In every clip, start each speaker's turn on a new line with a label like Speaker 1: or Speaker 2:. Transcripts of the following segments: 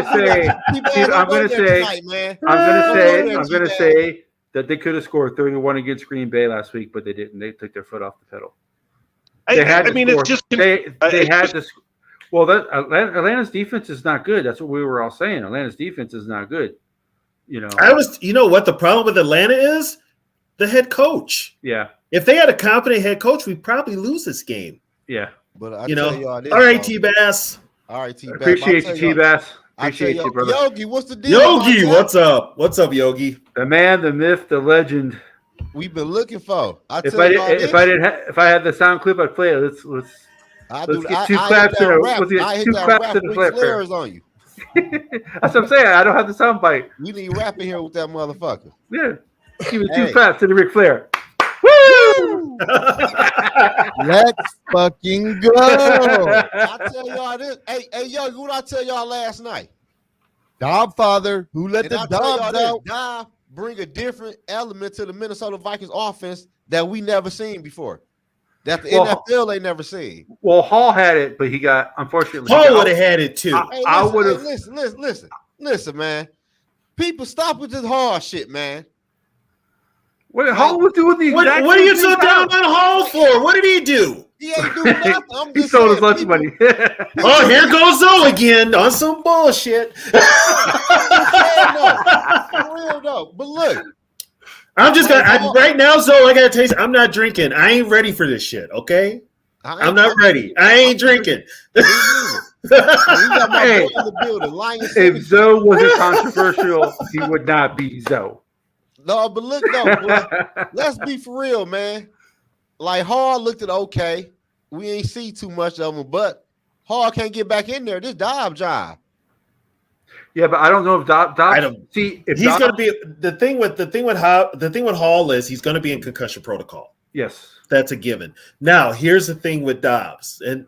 Speaker 1: say, I'm going to say that they could have scored 31 against Green Bay last week, but they didn't. They took their foot off the pedal. They had to score. It's just they had to. Well, Atlanta's defense is not good. That's what we were all saying. Atlanta's defense is not good. You know what the problem with Atlanta is? The head coach.
Speaker 2: Yeah.
Speaker 1: If they had a competent head coach, we'd probably lose this game.
Speaker 2: Yeah.
Speaker 3: But
Speaker 1: all right, T-Bass.
Speaker 3: All right, T-Bass.
Speaker 2: Appreciate you, T-Bass. Appreciate you, brother.
Speaker 3: Yogi, what's the deal?
Speaker 1: Yogi, what's up? What's up, Yogi?
Speaker 2: The man, the myth, the legend.
Speaker 3: We've been looking for.
Speaker 2: If I had the sound clip, I'd play it. Let's get two claps to the flip
Speaker 3: on you.
Speaker 2: That's what I'm saying. I don't have the sound bite.
Speaker 3: We need rap in here with that motherfucker.
Speaker 2: Yeah. Give me two claps to the Ric Flair.
Speaker 3: Woo! Let's fucking go. I tell y'all this. Hey, yo, what I tell y'all last night? Dob father, who let the Dobbs out. Dob bring a different element to the Minnesota Vikings offense that we never seen before. That the NFL ain't never seen.
Speaker 2: Well, Hall had it, but he got, unfortunately.
Speaker 1: Hall would have had it too.
Speaker 2: I would have.
Speaker 3: Listen, man. People stop with this Hall shit, man.
Speaker 2: What Hall was doing the exact
Speaker 1: What are you so down on Hall for? What did he do?
Speaker 3: He ain't doing nothing.
Speaker 2: He sold his lunch money.
Speaker 1: Oh, here goes Zoe again on some bullshit.
Speaker 3: For real though. But look.
Speaker 1: I'm just gonna right now, Zoe. I gotta tell you, I'm not drinking. I ain't ready for this shit. Okay, I'm not ready. I ain't drinking.
Speaker 2: Hey, if Zoe wasn't controversial, he would not be Zoe.
Speaker 3: No, but look, let's be for real, man. Like Hall looked at okay. We ain't see too much of him, but Hall can't get back in there. This Dobbs job.
Speaker 2: Yeah, but I don't know if Dobbs.
Speaker 1: I don't see if he's going to be the thing with Hall is he's going to be in concussion protocol.
Speaker 2: Yes,
Speaker 1: that's a given. Now, here's the thing with Dobbs, and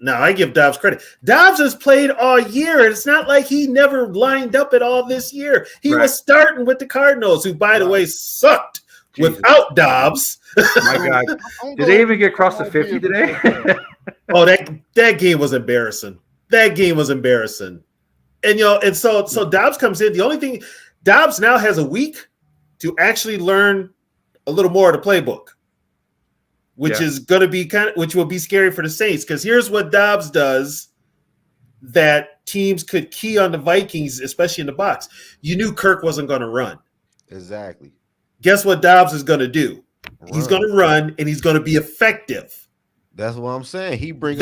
Speaker 1: I give Dobbs credit. Dobbs has played all year, and it's not like he never lined up at all this year. He was starting with the Cardinals, who, by the way, sucked without Dobbs.
Speaker 2: My God, did they even get across the 50 today?
Speaker 1: Oh, that game was embarrassing. And so Dobbs comes in. The only thing, Dobbs now has a week to actually learn a little more of the playbook, which is going to be which will be scary for the Saints. Because here's what Dobbs does that teams could key on the Vikings, especially in the box. You knew Kirk wasn't going to run.
Speaker 3: Exactly.
Speaker 1: Guess what Dobbs is going to do? He's going to run, and he's going to be effective.
Speaker 3: That's what I'm saying. He brings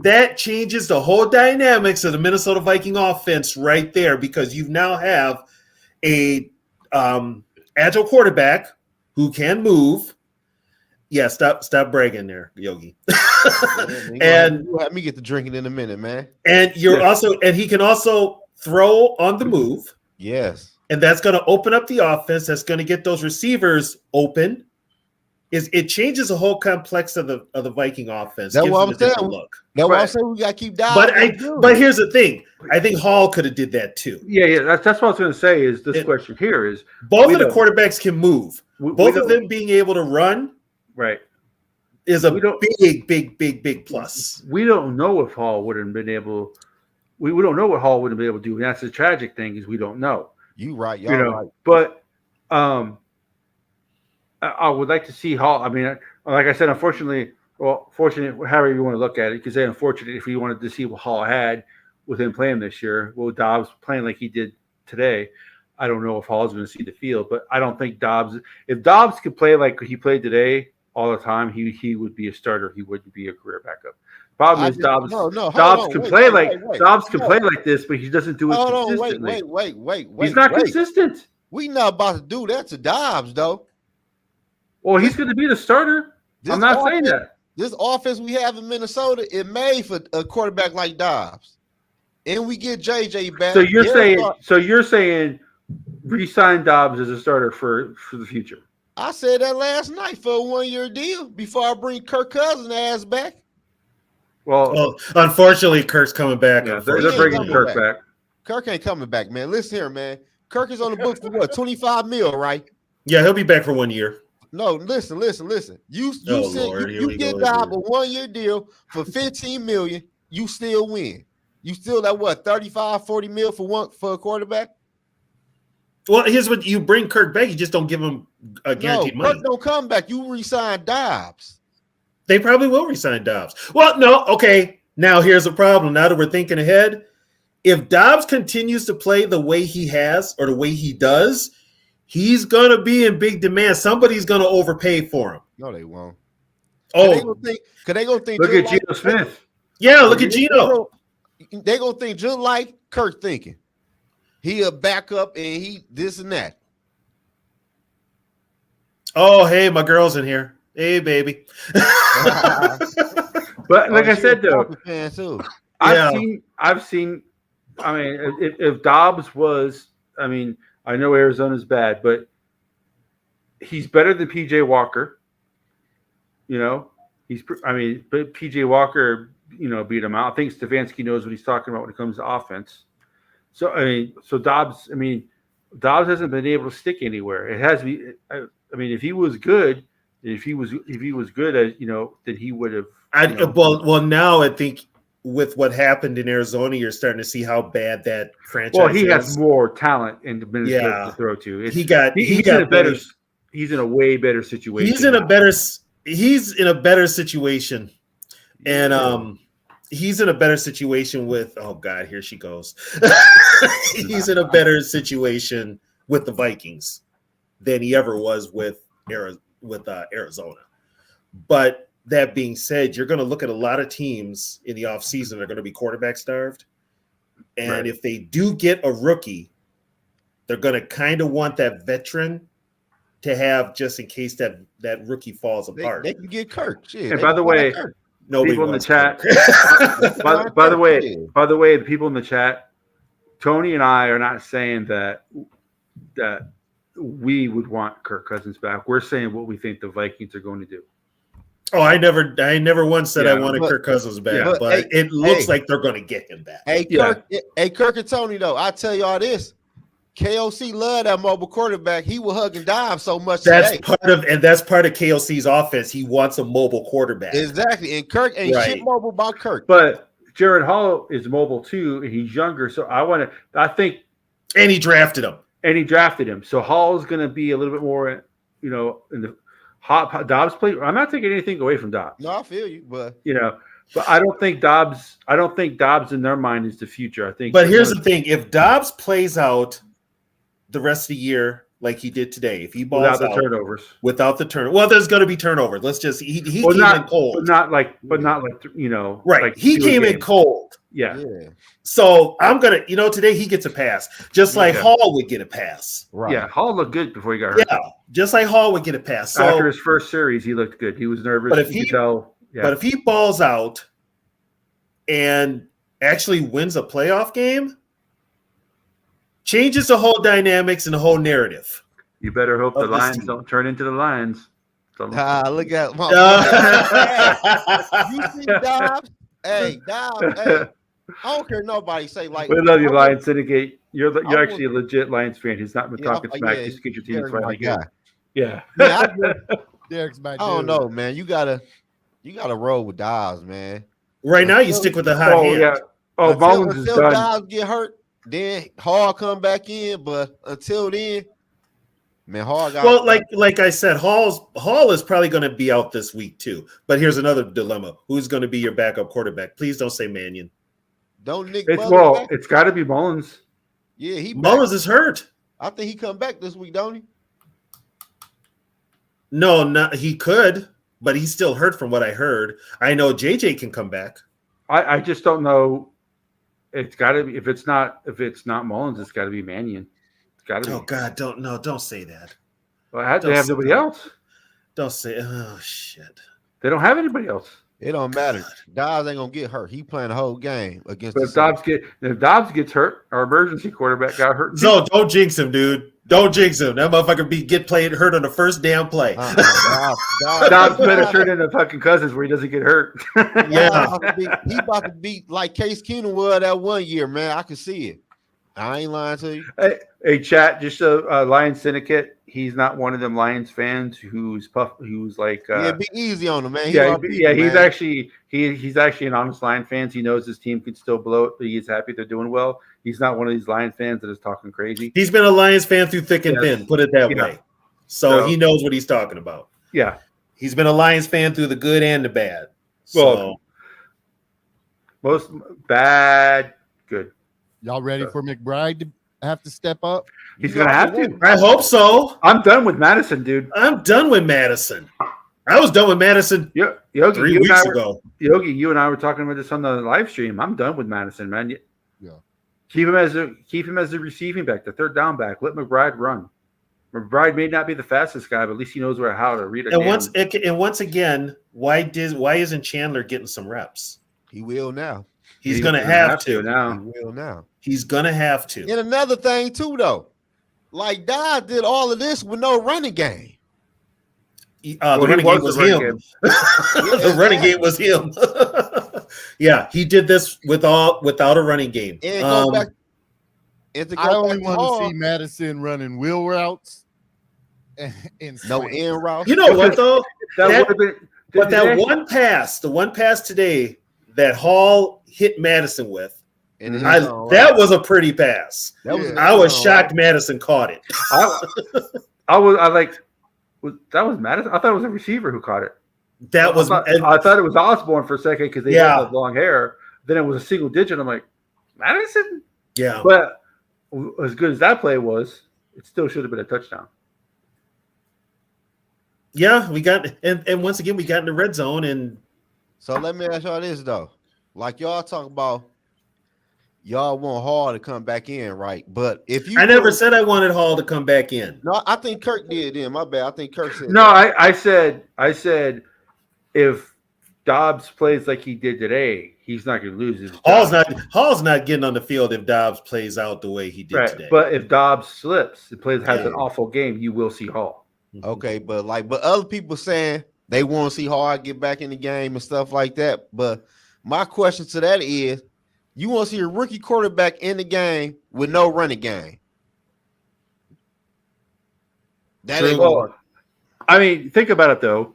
Speaker 1: that changes the whole dynamics of the Minnesota Viking offense right there, because you now have a agile quarterback who can move. Yeah, stop bragging there, Yogi.
Speaker 3: And let me get the drinking in a minute, man.
Speaker 1: And he can also throw on the move.
Speaker 3: Yes.
Speaker 1: And that's going to open up the offense. That's going to get those receivers open. It changes the whole complex of the Viking offense.
Speaker 3: That's what I'm saying. That's why I'm saying we got to keep diving.
Speaker 1: But here's the thing. I think Hall could have did that too.
Speaker 2: Yeah. That's what I was going to say. Is this question here is
Speaker 1: both of the quarterbacks can move. Both of them being able to run,
Speaker 2: right,
Speaker 1: is a big plus.
Speaker 2: We don't know if Hall would have been able. We don't know what Hall would have been able to do. And that's the tragic thing is we don't know.
Speaker 3: You right, y'all right.
Speaker 2: But I would like to see Hall. I mean, like I said, fortunate, however you want to look at it, you could say unfortunate if you wanted to see what Hall had with him playing this year. Well, Dobbs playing like he did today, I don't know if Hall's going to see the field, but I don't think if Dobbs could play like he played today all the time, he would be a starter. He wouldn't be a career backup. Problem is Dobbs can play like this, but he doesn't do it consistently.
Speaker 3: Wait.
Speaker 2: He's not consistent.
Speaker 3: We not about to do that to Dobbs, though.
Speaker 2: Well, he's going to be the starter. I'm not saying that.
Speaker 3: This offense we have in Minnesota, it made for a quarterback like Dobbs. And we get JJ back.
Speaker 2: So you're saying re-sign Dobbs as a starter for the future.
Speaker 3: I said that last night for a 1-year deal before I bring Kirk Cousins' ass back.
Speaker 2: Well,
Speaker 1: unfortunately, Kirk's coming back.
Speaker 2: Yeah, they're bringing Kirk back.
Speaker 3: Kirk ain't coming back, man. Listen here, man. Kirk is on the books for what? $25 million, right?
Speaker 1: Yeah, he'll be back for 1 year.
Speaker 3: No, listen. You get Dobbs a 1-year deal for $15 million, you still win. You still at what 35, 40 mil for a quarterback?
Speaker 1: Well, here's what you bring Kirk back. You just don't give him a guaranteed money.
Speaker 3: Kirk don't come back. You resign Dobbs.
Speaker 1: They probably will resign Dobbs. Well, no, okay. Now here's the problem. Now that we're thinking ahead, if Dobbs continues to play the way he has or the way he does, he's gonna be in big demand. Somebody's gonna overpay for him.
Speaker 3: No, they won't.
Speaker 1: Oh,
Speaker 3: Cause they gonna think.
Speaker 2: Look at Geno Smith.
Speaker 1: Yeah, look at Geno.
Speaker 3: They gonna think just like Kirk thinking. He a backup and he this and that.
Speaker 1: Oh, hey, my girl's in here. Hey, baby.
Speaker 2: But like I said, though, I've seen. I mean, if Dobbs was, I mean, I know Arizona's bad, but he's better than PJ Walker. You know, but PJ Walker, beat him out. I think Stefanski knows what he's talking about when it comes to offense. So Dobbs hasn't been able to stick anywhere. It has to be. I mean, if he was good, as then he would have.
Speaker 1: Well, now I think with what happened in Arizona, you're starting to see how bad that franchise.
Speaker 2: Well, he has more talent and to throw to. He's in a way better situation.
Speaker 1: He's in a better situation, and he's in a better situation with. Oh God, here she goes. He's in a better situation with the Vikings than he ever was with Arizona. But that being said, you're going to look at a lot of teams in the offseason that are going to be quarterback starved. And if they do get a rookie, they're going to kind of want that veteran to have just in case that rookie falls apart.
Speaker 3: They can get Kirk. Shit,
Speaker 2: and by the way, people in the chat. by the way, the people in the chat, Tony and I are not saying that we would want Kirk Cousins back. We're saying what we think the Vikings are going to do.
Speaker 1: Oh, I never once said I wanted Kirk Cousins back, but it looks like they're going to get him back.
Speaker 3: Kirk and Tony, though, I tell y'all this. KOC loved that mobile quarterback. He was hugging Dobbs so much. That's part of KOC's offense. He wants a mobile quarterback. Exactly. And Kirk ain't shit mobile about Kirk.
Speaker 2: But Jared Hall is mobile too, and he's younger. So
Speaker 1: and he drafted him. So Hall is going to be a little bit more, in the hot Dobbs play. I'm not taking anything away from Dobbs.
Speaker 3: No, I feel you, but
Speaker 2: but I don't think Dobbs in their mind is the future. I think.
Speaker 1: But here's the thing: if Dobbs plays out the rest of the year like he did today, if he balls
Speaker 2: without the turnovers, well,
Speaker 1: there's going to be turnovers. Let's just he came in cold,
Speaker 2: but not like
Speaker 1: right. Like he came in cold.
Speaker 2: Yeah.
Speaker 1: So I'm gonna, today he gets a pass, just like Hall would get a pass.
Speaker 2: Right. Yeah, Hall looked good before he got hurt.
Speaker 1: Yeah, just like Hall would get a pass. So,
Speaker 2: after his first series, he looked good. He was nervous. But
Speaker 1: if he balls out and actually wins a playoff game, changes the whole dynamics and the whole narrative.
Speaker 2: You better hope the Lions don't turn into the Lions.
Speaker 3: Look at you see Dobbs. Hey, Dobbs. Hey, I don't care nobody say like.
Speaker 2: We love you, Lions Syndicate. You're actually a legit Lions fan who's not been talking smack just to get your team finally good. Yeah.
Speaker 3: Derek's my dude. I don't know, man. You gotta roll with Dobbs, man.
Speaker 1: Right now, you stick with the hot hand.
Speaker 2: Yeah. Oh, Mullins is done.
Speaker 3: Dobbs get hurt, then Hall come back in. But until then, man, Hall got.
Speaker 1: Well, like I said, Hall is probably going to be out this week too. But here's another dilemma: who's going to be your backup quarterback? Please don't say Mannion.
Speaker 3: Don't Nick.
Speaker 2: It's got to be Mullins.
Speaker 3: Yeah,
Speaker 1: Mullins is hurt.
Speaker 3: I think he come back this week, don't he?
Speaker 1: No, he could, but he's still hurt from what I heard. I know JJ can come back.
Speaker 2: I just don't know. It's got to be if it's not Mullins, it's got to be Mannion. It's got to be.
Speaker 1: Oh God, don't say that.
Speaker 2: Well, they have nobody else.
Speaker 1: Don't say. Oh shit.
Speaker 2: They don't have anybody else.
Speaker 3: It don't matter. Dobbs ain't gonna get hurt. He playing the whole game against.
Speaker 2: But if Dobbs gets hurt, our emergency quarterback got hurt.
Speaker 1: So don't jinx him, dude. Don't jinx him. That motherfucker get played hurt on the first damn play.
Speaker 2: Dobbs better turn into fucking Cousins where he doesn't get hurt.
Speaker 3: Yeah, he about to be like Case Keenum was that one year, man. I can see it. I ain't lying to you.
Speaker 2: Hey, chat, just a Lions syndicate. He's not one of them Lions fans who's like
Speaker 3: Yeah, be easy on him, man. He
Speaker 2: yeah,
Speaker 3: our people,
Speaker 2: yeah. He's
Speaker 3: man.
Speaker 2: actually he's actually an honest Lion fan. He knows his team can still blow it, but he's happy they're doing well. He's not one of these Lions fans that is talking crazy.
Speaker 1: He's been a Lions fan through thick and thin, put it that
Speaker 2: Yeah.
Speaker 1: way. So he knows what he's talking about.
Speaker 2: Yeah.
Speaker 1: He's been a Lions fan through the good and the bad.
Speaker 2: Well, most bad, good.
Speaker 3: Y'all ready for McBride to have to step up?
Speaker 2: He's gonna have to.
Speaker 1: I hope so.
Speaker 2: I'm done with Madison, dude.
Speaker 1: I'm done with Madison. I was done with Madison
Speaker 2: Yogi,
Speaker 1: 3 weeks ago.
Speaker 2: Yogi, you and I were talking about this on the live stream. I'm done with Madison, man.
Speaker 3: Yeah.
Speaker 2: Keep him as the receiving back, the third down back. Let McBride run. McBride may not be the fastest guy, but at least he knows how to read it.
Speaker 1: And once again, why isn't Chandler getting some reps?
Speaker 3: He will now.
Speaker 1: He's gonna have to
Speaker 2: now.
Speaker 3: He will now.
Speaker 1: He's gonna have to.
Speaker 3: And another thing too, though, like Dodd did all of this with no running game.
Speaker 1: The running game was him. The running game was him. Yeah, he did this without a running game.
Speaker 3: And go back.
Speaker 4: I only want to see Madison running wheel routes and
Speaker 3: no end routes.
Speaker 1: You know what though?
Speaker 2: that
Speaker 1: one pass today that Hall hit Madison with,
Speaker 3: that
Speaker 1: was a pretty pass. I was shocked Madison caught it.
Speaker 2: That was Madison. I thought it was a receiver who caught it.
Speaker 1: I
Speaker 2: thought it was Osborne for a second because they both had long hair. Then it was a single digit. I'm like, Madison?
Speaker 1: Yeah.
Speaker 2: But as good as that play was, it still should have been a touchdown.
Speaker 1: Yeah, we got and once again we got in the red zone. And
Speaker 3: so let me ask y'all this though. Like y'all talk about y'all want Hall to come back in, right? But if you
Speaker 1: I never said I wanted Hall to come back in.
Speaker 3: No, I think Kirk did then. My bad. I think Kirk said
Speaker 2: no, I said if Dobbs plays like he did today, he's not going to lose his job.
Speaker 1: Hall's not getting on the field if Dobbs plays out the way he did today.
Speaker 2: But if Dobbs slips and has an awful game, you will see Hall.
Speaker 3: Okay, but other people saying they want to see Hall get back in the game and stuff like that. But my question to that is, you want to see a rookie quarterback in the game with no running game? That ain't
Speaker 2: well, I mean, think about it though.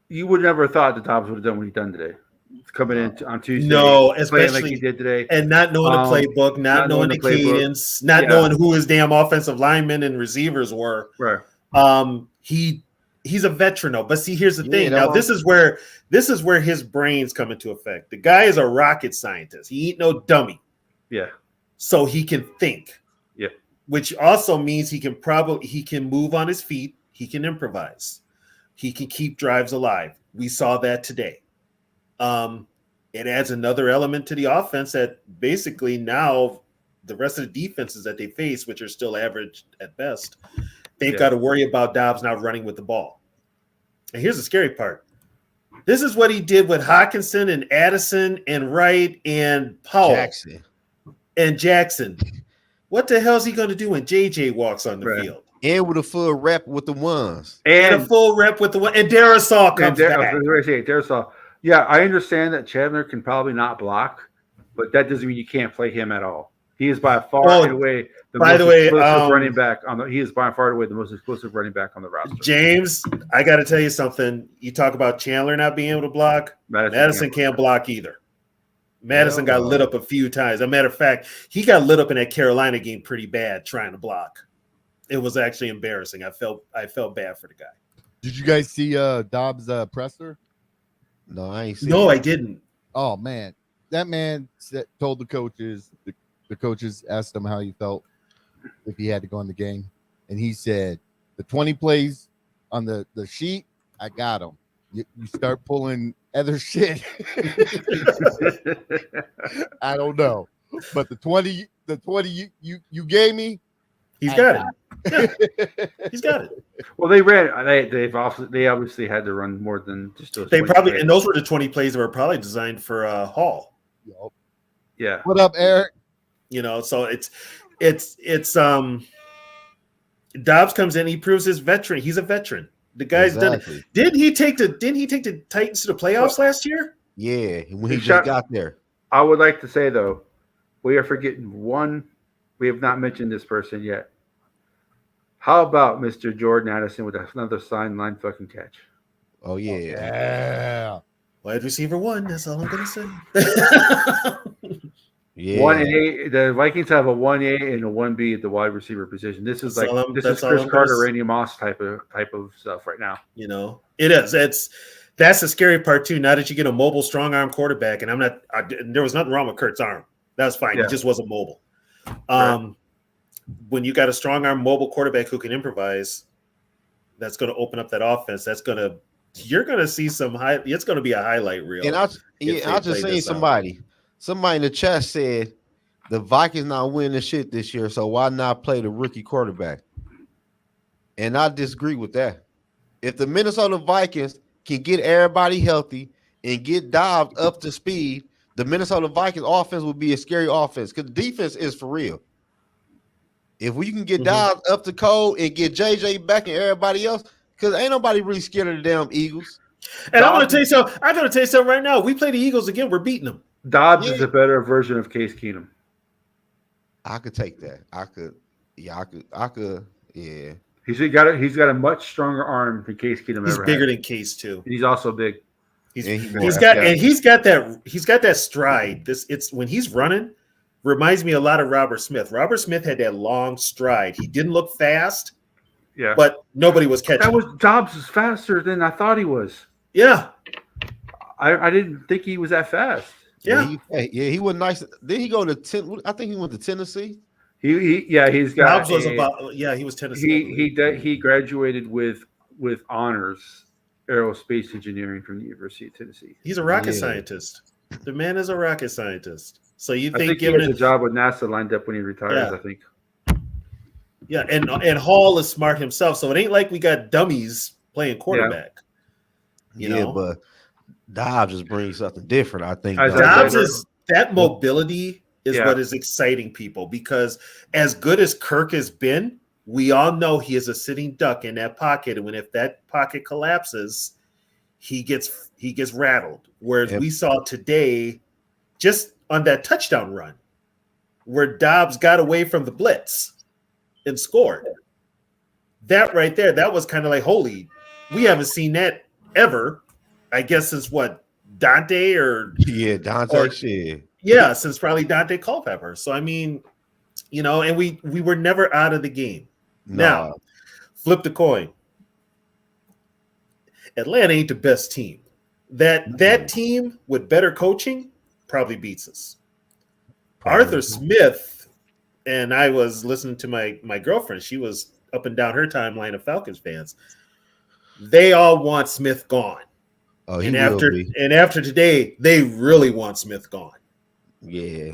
Speaker 2: You would never have thought that Dobbs would have done what he done today. Coming in on Tuesday,
Speaker 1: no, especially
Speaker 2: like he did today,
Speaker 1: and not knowing the playbook, not knowing the cadence, not knowing who his damn offensive linemen and receivers were.
Speaker 2: Right.
Speaker 1: He's a veteran though. But see, here's the thing. Now this is where his brains come into effect. The guy is a rocket scientist. He ain't no dummy.
Speaker 2: Yeah.
Speaker 1: So he can think.
Speaker 2: Yeah.
Speaker 1: Which also means he can move on his feet. He can improvise. He can keep drives alive. We saw that today. It adds another element to the offense that basically now the rest of the defenses that they face, which are still average at best, they've got to worry about Dobbs now running with the ball. And here's the scary part. This is what he did with Hawkinson and Addison and Wright and Powell and Jackson. What the hell is he going to do when JJ walks on the field?
Speaker 3: And with a full rep with the ones.
Speaker 1: And a full rep with the one. And Darisaw comes back.
Speaker 2: Darisaw. Yeah, I understand that Chandler can probably not block, but that doesn't mean you can't play him at all. He is by far and away the most explosive running back on the. He is by far and away the most explosive running back on the roster.
Speaker 1: James, I got to tell you something. You talk about Chandler not being able to block. Madison can't block either. Madison got lit up a few times. As a matter of fact, he got lit up in that Carolina game pretty bad trying to block. It was actually embarrassing. I felt bad for the guy.
Speaker 4: Did you guys see Dobbs' presser?
Speaker 3: No, I ain't seen
Speaker 1: No, I didn't.
Speaker 4: Oh, man. That man told the coaches, the coaches asked him how he felt if he had to go in the game. And he said, the 20 plays on the sheet, I got them. You start pulling other shit. I don't know. But the 20 you gave me,
Speaker 1: he's got it. Yeah. He's got it.
Speaker 2: Well, they obviously had to run more than just those.
Speaker 1: They probably plays. And those were the 20 plays that were probably designed for Hall.
Speaker 4: Yep.
Speaker 2: Yeah.
Speaker 4: What up, Eric?
Speaker 1: So it's Dobbs comes in, he proves his veteran. He's a veteran. The guy's done it. Didn't he take the Titans to the playoffs last year?
Speaker 3: Yeah, when he just got there.
Speaker 2: I would like to say though, we are forgetting one. We have not mentioned this person yet. How about Mr. Jordan Addison with another sideline fucking catch?
Speaker 3: Oh yeah.
Speaker 4: Yeah.
Speaker 1: Wide receiver 1. That's all I'm gonna say.
Speaker 3: Yeah.
Speaker 2: 1A. The Vikings have a 1A and a 1B at the wide receiver position. This is
Speaker 1: That's all
Speaker 2: Chris
Speaker 1: I'm
Speaker 2: Carter,
Speaker 1: gonna
Speaker 2: Randy Moss type of stuff right now.
Speaker 1: It is. That's the scary part too. Now that you get a mobile, strong arm quarterback, and there was nothing wrong with Kurt's arm. That was fine.
Speaker 2: Yeah.
Speaker 1: He just wasn't mobile.
Speaker 2: Right.
Speaker 1: When you got a strong arm mobile quarterback who can improvise, that's going to open up that offense. You're going to see it's going to be a highlight reel.
Speaker 3: And I just seen somebody in the chat said the Vikings not winning shit this year, so why not play the rookie quarterback? And I disagree with that. If the Minnesota Vikings can get everybody healthy and get Dobbs up to speed, the Minnesota Vikings offense will be a scary offense because the defense is for real. If we can get Dobbs up to code and get JJ back and everybody else, because ain't nobody really scared of the damn Eagles.
Speaker 1: And I'm going to tell you something right now. We play the Eagles again. We're beating them.
Speaker 2: Dobbs is a better version of Case Keenum.
Speaker 3: I could take that. I could. Yeah.
Speaker 2: He's got a much stronger arm than Case Keenum.
Speaker 1: He's
Speaker 2: ever
Speaker 1: bigger
Speaker 2: had.
Speaker 1: than Case too.
Speaker 2: He's also big.
Speaker 1: He's got that stride. It's when he's running, reminds me a lot of Robert Smith. Robert Smith had that long stride. He didn't look fast, but nobody was catching.
Speaker 2: Dobbs is faster than I thought he was.
Speaker 1: Yeah,
Speaker 2: I didn't think he was that fast.
Speaker 1: Yeah,
Speaker 3: he was nice. Then he go to I think he went to Tennessee.
Speaker 2: He's got.
Speaker 1: Dobbs was he was Tennessee.
Speaker 2: He graduated with honors aerospace engineering from the University of Tennessee.
Speaker 1: He's a rocket scientist. The man is a rocket scientist. So you think
Speaker 2: he has a job with NASA lined up when he retires?
Speaker 1: Yeah.
Speaker 2: I think.
Speaker 1: Yeah, and Hall is smart himself, so it ain't like we got dummies playing quarterback. You know?
Speaker 3: But Dobbs just brings something different. I think
Speaker 1: Dobbs is that mobility is what is exciting people, because as good as Kirk has been, we all know he is a sitting duck in that pocket, and if that pocket collapses, he gets rattled. Whereas we saw today, just on that touchdown run, where Dobbs got away from the blitz and scored. That right there, that was kind of like, holy, we haven't seen that ever. I guess since Dante or
Speaker 3: Dante.
Speaker 1: Yeah, since probably Dante Culpepper. So I mean, and we were never out of the game.
Speaker 3: No.
Speaker 1: Now, flip the coin. Atlanta ain't the best team. That team with better coaching probably beats us. Arthur Smith, and I was listening to my girlfriend. She was up and down her timeline of Falcons fans. They all want Smith gone.
Speaker 3: Oh,
Speaker 1: and after today, they really want Smith gone.
Speaker 3: Yeah.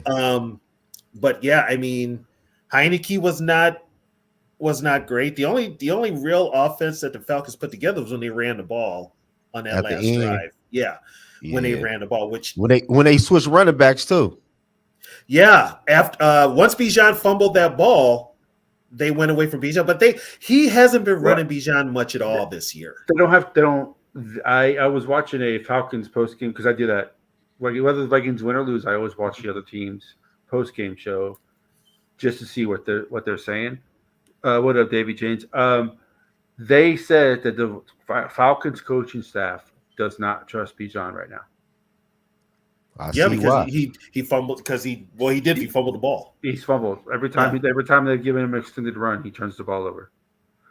Speaker 1: But yeah, I mean, Heineke was not great. The only real offense that the Falcons put together was when they ran the ball on that last drive. Yeah, when they ran the ball, which
Speaker 3: when they switched running backs too.
Speaker 1: Yeah, after once Bijan fumbled that ball, they went away from Bijan, but he hasn't been running Bijan much at all this year.
Speaker 2: I was watching a Falcons post game because I do that. Whether the Vikings win or lose, I always watch the other team's post game show just to see what they're saying. What up, Davy James? They said that the Falcons coaching staff does not trust Bijan right now.
Speaker 1: Because he fumbled he fumbled the ball.
Speaker 2: He's fumbled every time.
Speaker 1: Yeah.
Speaker 2: Every time they've given him an extended run, he turns the ball over.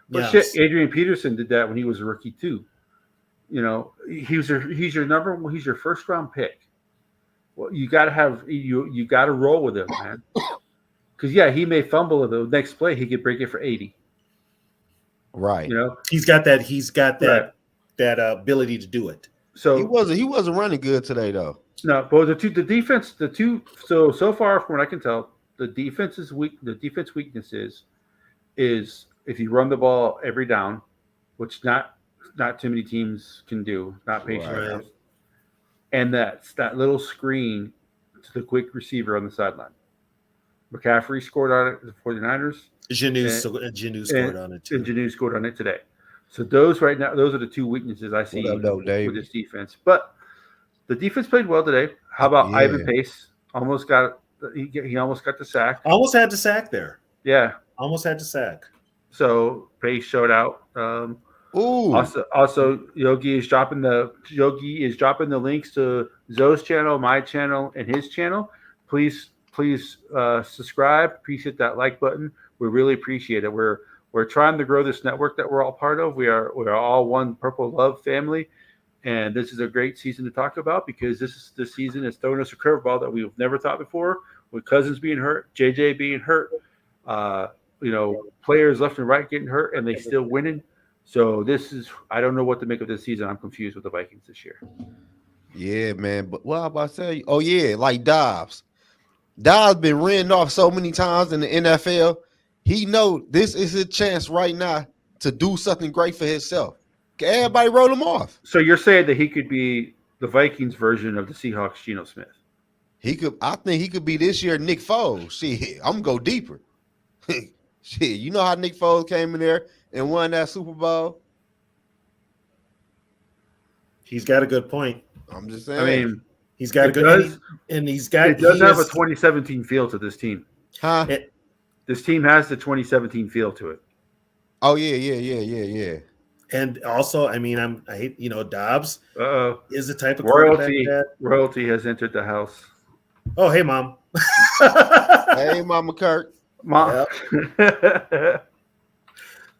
Speaker 2: But Adrian Peterson did that when he was a rookie too. He's your first round pick. Well, you got to roll with him, man. Because he may fumble the next play, he could break it for 80.
Speaker 3: Right.
Speaker 1: He's got that ability to do it.
Speaker 3: So he wasn't running good today though.
Speaker 2: No, but the defense so far from what I can tell, the defense weakness is if you run the ball every down, which not too many teams can do, not patient enough. And that's that little screen to the quick receiver on the sideline. McCaffrey scored on it, the 49ers.
Speaker 1: Janu scored on it too.
Speaker 2: And Janu scored on it today. So those are the two weaknesses I see with this defense. But the defense played well today. How about Ivan Pace? Almost got he almost got the sack.
Speaker 1: Almost had to sack there.
Speaker 2: Yeah.
Speaker 1: Almost had to sack.
Speaker 2: So Pace showed out.
Speaker 3: Ooh.
Speaker 2: Also, Yogi is dropping the links to Zoe's channel, my channel, and his channel. Please subscribe. Please hit that like button. We really appreciate it. We're trying to grow this network that we're all part of. We are all one Purple Love family, and this is a great season to talk about because this season is throwing us a curveball that we've never thought before. With Cousins being hurt, JJ being hurt, players left and right getting hurt, and they still winning. So I don't know what to make of this season. I'm confused with the Vikings this year.
Speaker 3: Yeah, man. But what I'm about to say, oh yeah, like Dobbs. Dobbs been written off so many times in the NFL. He know this is his chance right now to do something great for himself. Everybody roll him off.
Speaker 2: So you're saying that he could be the Vikings version of the Seahawks, Geno Smith?
Speaker 3: I think he could be this year Nick Foles. Shit, I'm gonna go deeper. Shit, you know how Nick Foles came in there and won that Super Bowl?
Speaker 1: He's got a good point.
Speaker 3: I'm just saying.
Speaker 2: I mean,
Speaker 1: He's got a good and he's got.
Speaker 2: It does have a 2017 feel to this team.
Speaker 3: Huh?
Speaker 2: This team has the 2017 feel to it.
Speaker 3: Oh yeah.
Speaker 1: And also, I mean, I hate Dobbs is the type of
Speaker 2: royalty has entered the house.
Speaker 1: Oh, hey, Mom.
Speaker 3: Hey, Mama Kirk.
Speaker 2: Mom.
Speaker 1: Yep.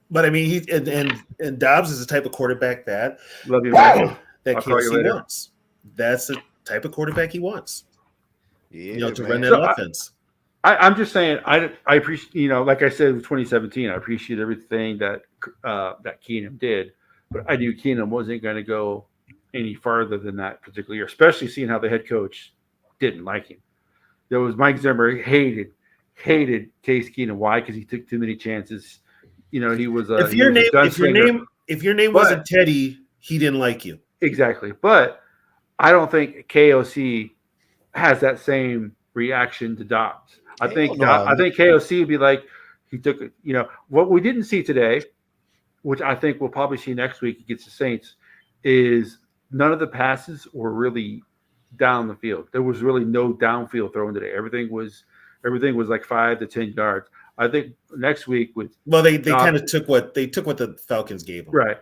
Speaker 1: But I mean, and Dobbs is the type of quarterback that
Speaker 2: Love you, man.
Speaker 1: that KC wants. That's the type of quarterback he wants.
Speaker 3: Yeah,
Speaker 1: to run that offense.
Speaker 2: I'm just saying, I appreciate, like I said, with 2017, I appreciate everything that Keenum did, but I knew Keenum wasn't going to go any farther than that particular year, especially seeing how the head coach didn't like him. There was Mike Zimmer hated Case Keenum. Why? Because he took too many chances. He was
Speaker 1: if your name wasn't Teddy, he didn't like you.
Speaker 2: Exactly, but I don't think KOC has that same reaction to Dobbs. I think KOC would be like he took what we didn't see today, which I think we'll probably see next week against the Saints, is none of the passes were really down the field. There was really no downfield thrown today. Everything was like 5 to 10 yards. I think next week
Speaker 1: they kind of took what the Falcons gave them.
Speaker 2: Right.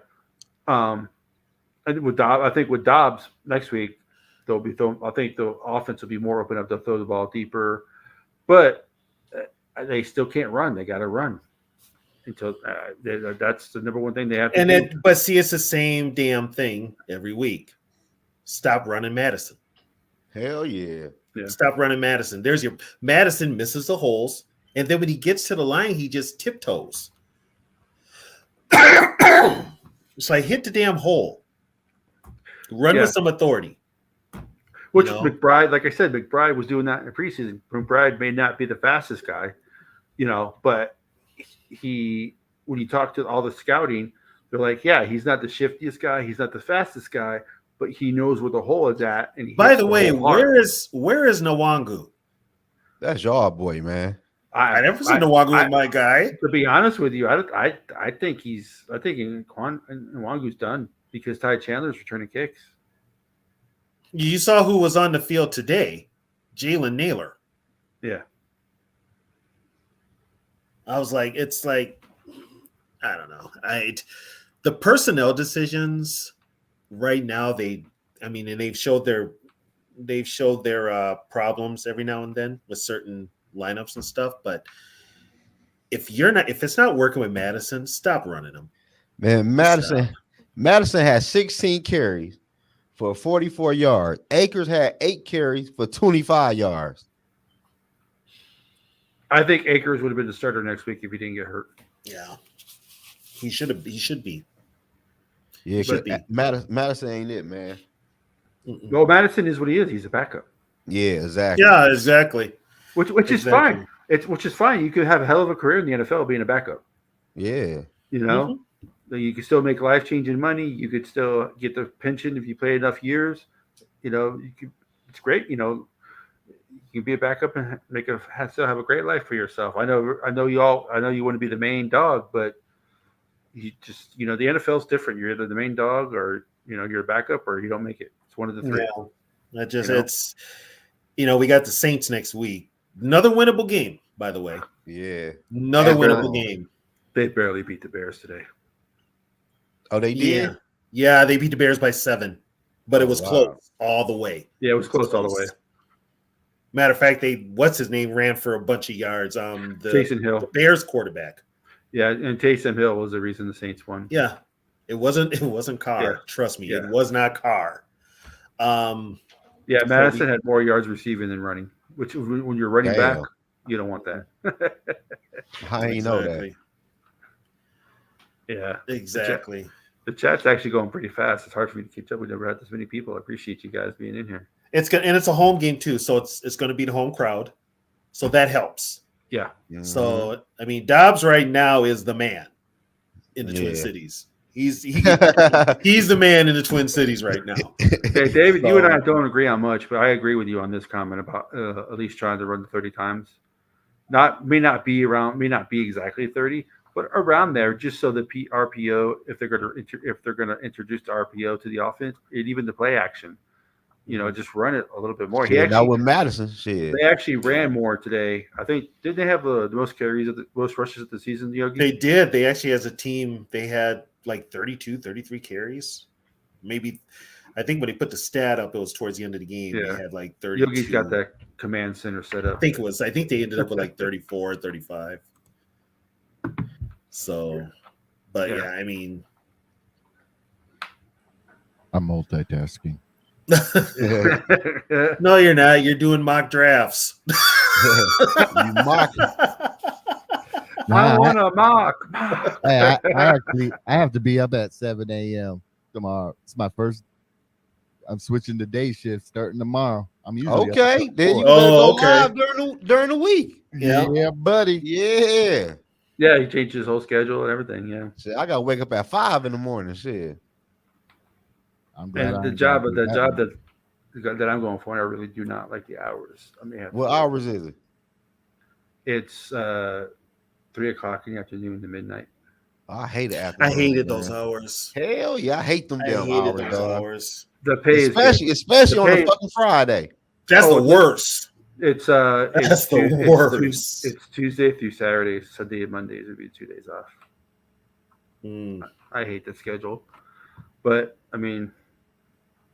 Speaker 2: And with Dobbs, I think with Dobbs next week they'll be throwing. I think the offense will be more open up to throw the ball deeper, but they still can't run. They got to run until that's the number one thing they have to do.
Speaker 1: But see, it's the same damn thing every week. Stop running Madison.
Speaker 3: Hell yeah.
Speaker 1: Stop running Madison. Madison misses the holes, and then when he gets to the line, he just tiptoes. It's like hit the damn hole. Run with some authority.
Speaker 2: Which McBride, like I said, McBride was doing that in the preseason. McBride may not be the fastest guy, but when you talk to all the scouting, they're like, yeah, he's not the shiftiest guy, he's not the fastest guy, but he knows where the hole is at. And
Speaker 1: by the way, where is Nwangu?
Speaker 3: That's your boy, man.
Speaker 1: I never seen Nwangu with my guy.
Speaker 2: To be honest with you, I think Nwangu's done because Ty Chandler's returning kicks.
Speaker 1: You saw who was on the field today, Jalen Naylor.
Speaker 2: Yeah.
Speaker 1: I was like, it's like, I don't know. The personnel decisions right now, they've showed their problems every now and then with certain lineups and stuff. But if it's not working with Madison, stop running them.
Speaker 3: Man, Madison has 16 carries for 44 yards. Akers had 8 carries for 25 yards.
Speaker 2: I think Akers would have been the starter next week if he didn't get hurt.
Speaker 1: Yeah. He should be.
Speaker 3: Yeah, Madison ain't it, man.
Speaker 2: Well, Madison is what he is. He's a backup.
Speaker 3: Yeah, exactly.
Speaker 1: Yeah, exactly.
Speaker 2: Which is fine. Which is fine. You could have a hell of a career in the NFL being a backup.
Speaker 3: Yeah.
Speaker 2: You can still make life-changing money. You could still get the pension if you play enough years. It's great. You can be a backup and still have a great life for yourself. I know you want to be the main dog, but you just, the NFL is different. You're either the main dog or, you're a backup or you don't make it. It's one of the three.
Speaker 1: Yeah. we got the Saints next week. Another winnable game, by the way.
Speaker 5: Yeah.
Speaker 1: Another
Speaker 5: At
Speaker 1: winnable
Speaker 5: home.
Speaker 1: game.
Speaker 2: They barely beat the Bears today.
Speaker 5: Oh, they did?
Speaker 1: Yeah, they beat the Bears by 7, but it was
Speaker 5: wow.
Speaker 1: close all the way.
Speaker 2: Yeah, it was close all the way.
Speaker 1: Matter of fact, what's his name ran for a bunch of yards.
Speaker 2: Taysom Hill.
Speaker 1: The Bears quarterback.
Speaker 2: Yeah, and Taysom Hill was the reason the Saints won.
Speaker 1: Yeah, it wasn't Carr.
Speaker 2: Yeah.
Speaker 1: Trust me,
Speaker 2: Yeah.
Speaker 1: it was not Carr.
Speaker 2: Yeah, Madison had more yards receiving than running, which when you're running
Speaker 5: Damn.
Speaker 2: back, you don't want that.
Speaker 5: How do you know that?
Speaker 2: Yeah,
Speaker 1: Exactly.
Speaker 2: the chat's actually going pretty fast. It's hard for me to keep up. We never had this many people. I appreciate you guys being in here.
Speaker 1: It's a home game too, so it's going to be the home crowd, so that helps.
Speaker 2: Yeah.
Speaker 5: Mhm.
Speaker 1: So I mean, Dobbs right now is the man in the Twin
Speaker 5: Yeah.
Speaker 1: Cities. He's the man in the Twin Cities right now.
Speaker 2: Hey, David, you and I
Speaker 1: So-
Speaker 2: don't agree on much, but I agree with you on this comment about at least trying to run the 30 times. May not be exactly 30, but around there, just so the RPO, if they're going to introduce the RPO to the offense and even the play action, just run it a little bit more.
Speaker 5: Yeah, not with Madison. Shit.
Speaker 2: They actually ran more today. I think didn't they have the most carries most rushes of the season, Yogi?
Speaker 1: They did. They actually, as a team, they had like 32, 33 carries. Maybe, I think when they put the stat up, it was towards the end of the game.
Speaker 2: Yeah.
Speaker 1: They had like 32.
Speaker 2: Yogi's got that command center set up.
Speaker 1: I think they ended up with like 34, 35. So, but
Speaker 2: Yeah.
Speaker 1: yeah, I mean,
Speaker 4: I'm multitasking.
Speaker 1: no, you're not. You're doing mock drafts.
Speaker 5: You mock it.
Speaker 2: I want to mock.
Speaker 4: Hey, I have to be up at 7 a.m. tomorrow. It's my first. I'm switching to day shift starting tomorrow. I'm usually up
Speaker 5: Okay,
Speaker 4: at
Speaker 5: then you
Speaker 4: 4.
Speaker 5: better go
Speaker 1: okay.
Speaker 5: live during the week.
Speaker 4: Yeah, buddy.
Speaker 5: Yeah.
Speaker 2: Yeah, he changed his whole schedule and everything. Yeah,
Speaker 5: Shit, I gotta wake up at 5 in the morning. Shit.
Speaker 4: I'm glad
Speaker 2: and
Speaker 4: I
Speaker 2: the
Speaker 4: ain't
Speaker 2: job
Speaker 4: gotta do
Speaker 2: that I'm going for, I really do not like the hours. I may have
Speaker 5: What hours is it?
Speaker 2: It's 3 o'clock in the afternoon to midnight.
Speaker 5: I hate it.
Speaker 1: I hated those hours.
Speaker 5: Hell yeah, I hate them
Speaker 1: I
Speaker 5: damn
Speaker 1: hated
Speaker 5: hours,
Speaker 1: those
Speaker 5: dog.
Speaker 1: hours.
Speaker 2: The pay is good.
Speaker 5: Especially
Speaker 2: The
Speaker 5: on
Speaker 2: pay-
Speaker 5: a fucking Friday.
Speaker 1: That's
Speaker 2: Oh,
Speaker 1: the worst.
Speaker 2: It's
Speaker 1: That's the
Speaker 2: it's
Speaker 1: worst.
Speaker 2: It's Tuesday through Saturday. Sunday and Mondays would be 2 days off.
Speaker 1: Mm.
Speaker 2: I hate the schedule, but I mean,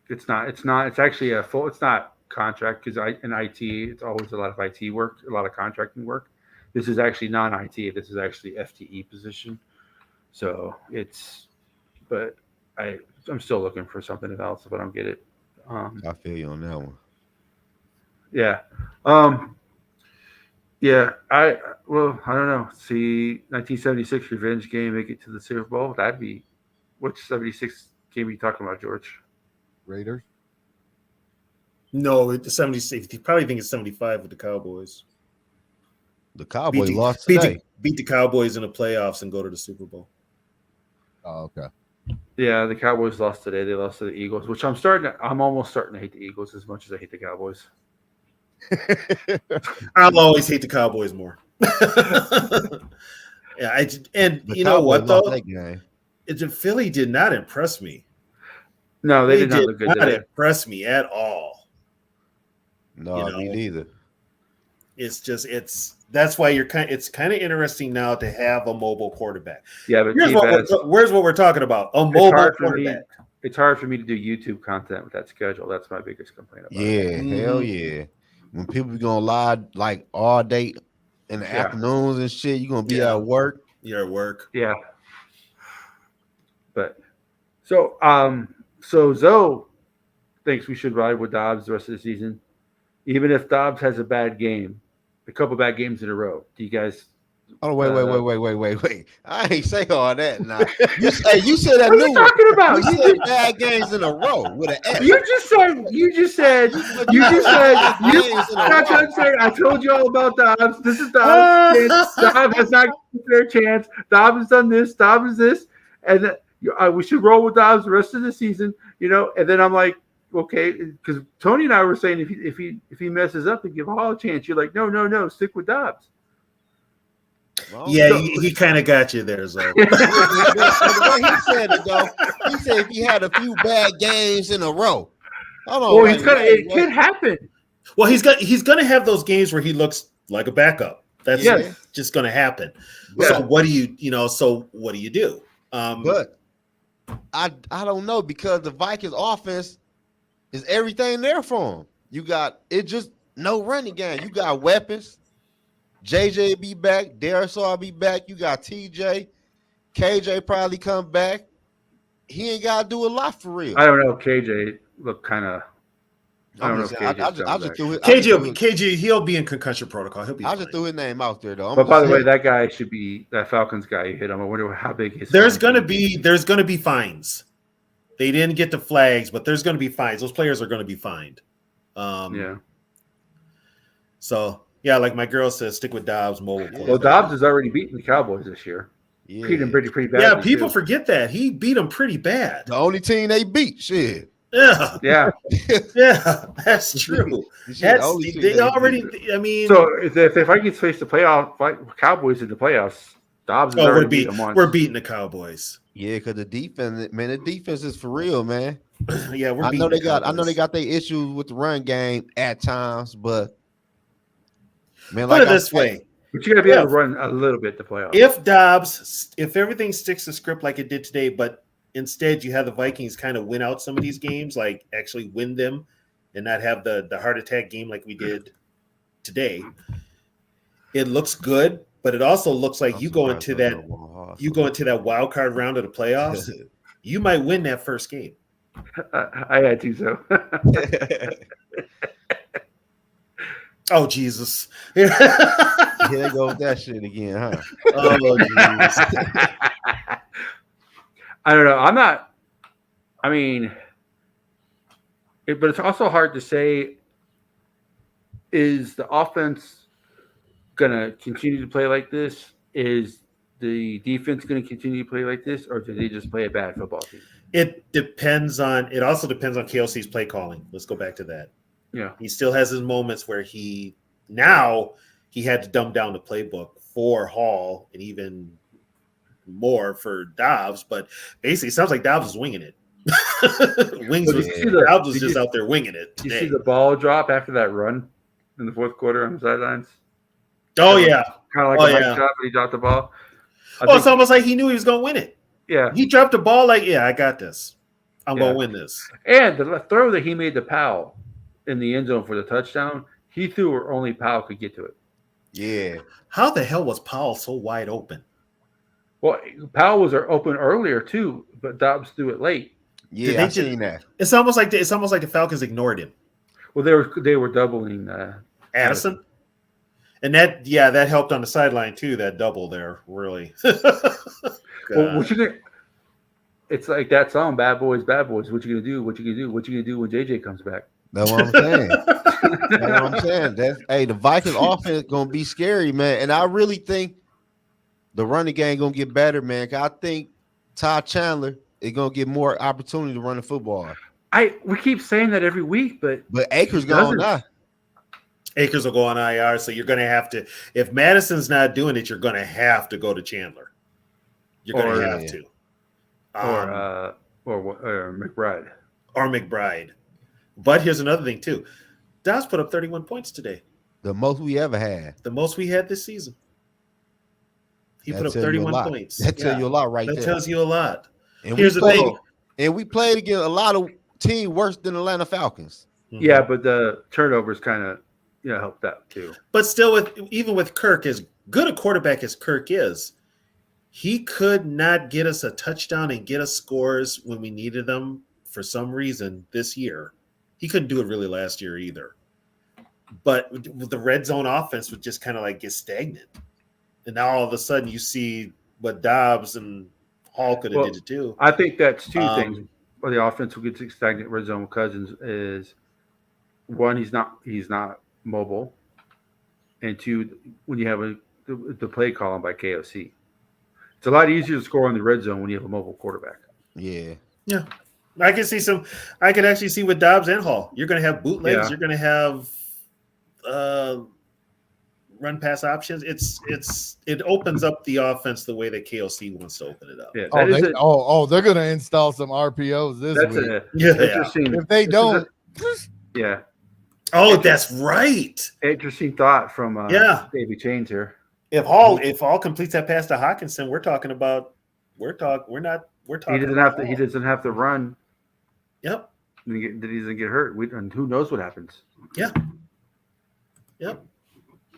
Speaker 2: it's actually it's not contract because in IT, it's always a lot of IT work, a lot of contracting work. This is actually non-IT. This is actually FTE position. So but I'm still looking for something else if I don't get it.
Speaker 5: I feel you on that one.
Speaker 2: Yeah. Yeah. I don't know. See, 1976 revenge game, make it to the Super Bowl. That'd be, which 76 game are you talking about, George?
Speaker 4: Raiders.
Speaker 1: No, it's 76. You probably think it's 75 with the Cowboys.
Speaker 5: The Cowboys
Speaker 1: Beat the-
Speaker 5: lost
Speaker 1: beat
Speaker 5: today.
Speaker 1: Beat the Cowboys in the playoffs and go to the Super Bowl.
Speaker 4: Oh, okay.
Speaker 2: Yeah, the Cowboys lost today. They lost to the Eagles, which I'm almost starting to hate the Eagles as much as I hate the Cowboys.
Speaker 1: I'll always hate the Cowboys more. Yeah,
Speaker 5: The
Speaker 1: you know what
Speaker 5: Cowboys lost
Speaker 1: though?
Speaker 5: that game.
Speaker 1: Philly did not impress me.
Speaker 2: No, they did not look good today.
Speaker 1: impress me at all.
Speaker 5: No,
Speaker 1: You
Speaker 5: me
Speaker 1: know,
Speaker 5: neither.
Speaker 1: That's why it's kind of interesting now to have a mobile quarterback.
Speaker 2: Yeah, but
Speaker 1: Where's what we're talking about? A
Speaker 2: it's
Speaker 1: mobile
Speaker 2: hard for me.
Speaker 1: quarterback.
Speaker 2: It's hard for me to do YouTube content with that schedule. That's my biggest complaint about it.
Speaker 5: Yeah, hell yeah. When people be gonna lie like all day in the afternoons and shit, you're gonna be
Speaker 1: Yeah.
Speaker 5: at work.
Speaker 1: You're at work.
Speaker 2: Yeah. But so Zoe thinks we should ride with Dobbs the rest of the season, even if Dobbs has a bad game, a couple bad games in a row. Do you guys?
Speaker 5: Oh wait. I ain't say all that now. You said that
Speaker 2: What are you
Speaker 5: new
Speaker 2: talking about?
Speaker 5: You said bad games in a row with an F.
Speaker 2: You just said. That's what I'm saying. I told you all about Dobbs. This is Dobbs. Dobbs has not given their chance. Dobbs has done this. Dobbs is this, and we should roll with Dobbs the rest of the season. And then I'm like, okay, because Tony and I were saying if he messes up, to give Hall a chance. You're like, no, stick with Dobbs.
Speaker 5: Well,
Speaker 1: Yeah,
Speaker 5: so-
Speaker 1: he kind of got you there, Zoe.
Speaker 5: the way he said it though, he said if he had a few bad games in a row. Hold on,
Speaker 2: Well,
Speaker 5: wait,
Speaker 2: it could happen.
Speaker 1: Well, he's going to have those games where he looks like a backup. That's just going to happen.
Speaker 2: Yeah.
Speaker 1: So what do you do?
Speaker 3: But I don't know, because the Vikings offense is everything there for him. You got just no running game. You got weapons. JJ be back. Darisaw be back. You got TJ. KJ probably come back. He ain't got to do a lot for real.
Speaker 2: I don't know. KJ looked kind of. I don't know if
Speaker 3: I
Speaker 2: KJ's
Speaker 3: just threw it.
Speaker 1: KJ, he'll be in concussion protocol. He'll be.
Speaker 3: I just threw his name out there though.
Speaker 2: But by the way, that guy should be that Falcons guy you hit him. I wonder how big his.
Speaker 1: There's gonna be fines. They didn't get the flags, but there's gonna be fines. Those players are gonna be fined.
Speaker 2: Yeah.
Speaker 1: So yeah, like my girl says, stick with Dobbs mobile.
Speaker 2: Well, Dobbs has already beaten the Cowboys this year.
Speaker 3: Yeah.
Speaker 2: Beat him pretty bad.
Speaker 1: Yeah, people forget that he beat them pretty bad.
Speaker 3: The only team they beat, shit.
Speaker 1: Yeah,
Speaker 2: Yeah.
Speaker 1: yeah, that's true. They already. I mean,
Speaker 2: So if the Vikings face the Cowboys in the playoffs, Dobbs has already beat them once.
Speaker 1: We're beating the Cowboys.
Speaker 3: Yeah, because the defense is for real, man.
Speaker 1: Yeah,
Speaker 3: I know they got their issues with the run game at times, but man,
Speaker 1: put it this way.
Speaker 2: But you got to be able to run a little bit the playoffs.
Speaker 1: If everything sticks to script like it did today, but instead you have the Vikings kind of win out some of these games, like actually win them and not have the heart attack game like we did today, it looks good, but it also looks like you go into that wild card round of the playoffs, you might win that first game.
Speaker 2: I had to, so.
Speaker 1: Oh, Jesus.
Speaker 3: Here they go with that shit again, huh?
Speaker 1: Oh, Jesus.
Speaker 2: I don't know. But it's also hard to say, is the offense going to continue to play like this? Is the defense going to continue to play like this? Or do they just play a bad football team?
Speaker 1: It also depends on KLC's play calling. Let's go back to that.
Speaker 2: Yeah.
Speaker 1: He still has his moments where he had to dumb down the playbook for Hall and even more for Dobbs, but basically it sounds like Dobbs is winging it. Dobbs was just out there winging it today.
Speaker 2: Did you see the ball drop after that run in the fourth quarter on the sidelines?
Speaker 1: Oh, yeah.
Speaker 2: Kind of like a nice shot, but he dropped the ball.
Speaker 1: It's almost like he knew he was going to win it.
Speaker 2: Yeah.
Speaker 1: He dropped the ball like, yeah, I got this. I'm going to win this.
Speaker 2: And the throw that he made to Powell in the end zone for the touchdown, he threw where only Powell could get to it.
Speaker 3: Yeah.
Speaker 1: How the hell was Powell so wide open?
Speaker 2: Well, Powell was open earlier too, but Dobbs threw it late.
Speaker 3: Yeah, I've seen that.
Speaker 1: It's almost like the Falcons ignored him.
Speaker 2: Well, they were doubling
Speaker 1: Addison. And that helped on the sideline too, that double there, really.
Speaker 2: Well, what you think? It's like that song, Bad Boys, Bad Boys. What you gonna do? What you gonna do? What you gonna do when JJ comes back?
Speaker 3: That's what I'm saying. The Vikings offense gonna be scary, man. And I really think the running game gonna get better, man. I think Todd Chandler is gonna get more opportunity to run the football.
Speaker 2: We keep saying that every week, but
Speaker 3: Akers gone now.
Speaker 1: Akers will go on IR, so you're gonna have to. If Madison's not doing it, you're gonna have to go to Chandler. You're gonna have to.
Speaker 2: Or McBride.
Speaker 1: Or McBride. But here's another thing too. Dobbs put up 31 points today.
Speaker 3: The most we ever had.
Speaker 1: The most we had this season. He put up 31 points.
Speaker 3: That tells you a lot right there.
Speaker 1: That tells you a lot.
Speaker 3: And here's the thing. And we played against a lot of teams worse than Atlanta Falcons.
Speaker 2: Mm-hmm. Yeah, but the turnovers kind of helped out too.
Speaker 1: But still, even with Kirk, as good a quarterback as Kirk is, he could not get us a touchdown and get us scores when we needed them for some reason this year. He couldn't do it really last year either. But the red zone offense would just kind of like get stagnant. And now all of a sudden you see what Dobbs and Hall could have did it too.
Speaker 2: I think that's two things. Where the offense will get stagnant red zone with Cousins is one, he's not mobile. And two, when you have the play calling by KOC. It's a lot easier to score on the red zone when you have a mobile quarterback.
Speaker 3: Yeah.
Speaker 1: Yeah. I can actually see with Dobbs and Hall. You're going to have bootlegs. Yeah. You're going to have run pass options. It opens up the offense the way that KLC wants to open it up.
Speaker 2: Yeah,
Speaker 4: they're going to install some RPOs this week.
Speaker 2: Interesting.
Speaker 4: If they don't,
Speaker 2: yeah.
Speaker 1: Oh, that's right.
Speaker 2: Interesting thought from Davey Chains here.
Speaker 1: If Hall completes that pass to Hawkinson, we're talking.
Speaker 2: He doesn't have to run.
Speaker 1: Yep.
Speaker 2: He doesn't get hurt. And who knows what happens?
Speaker 1: Yeah. Yep.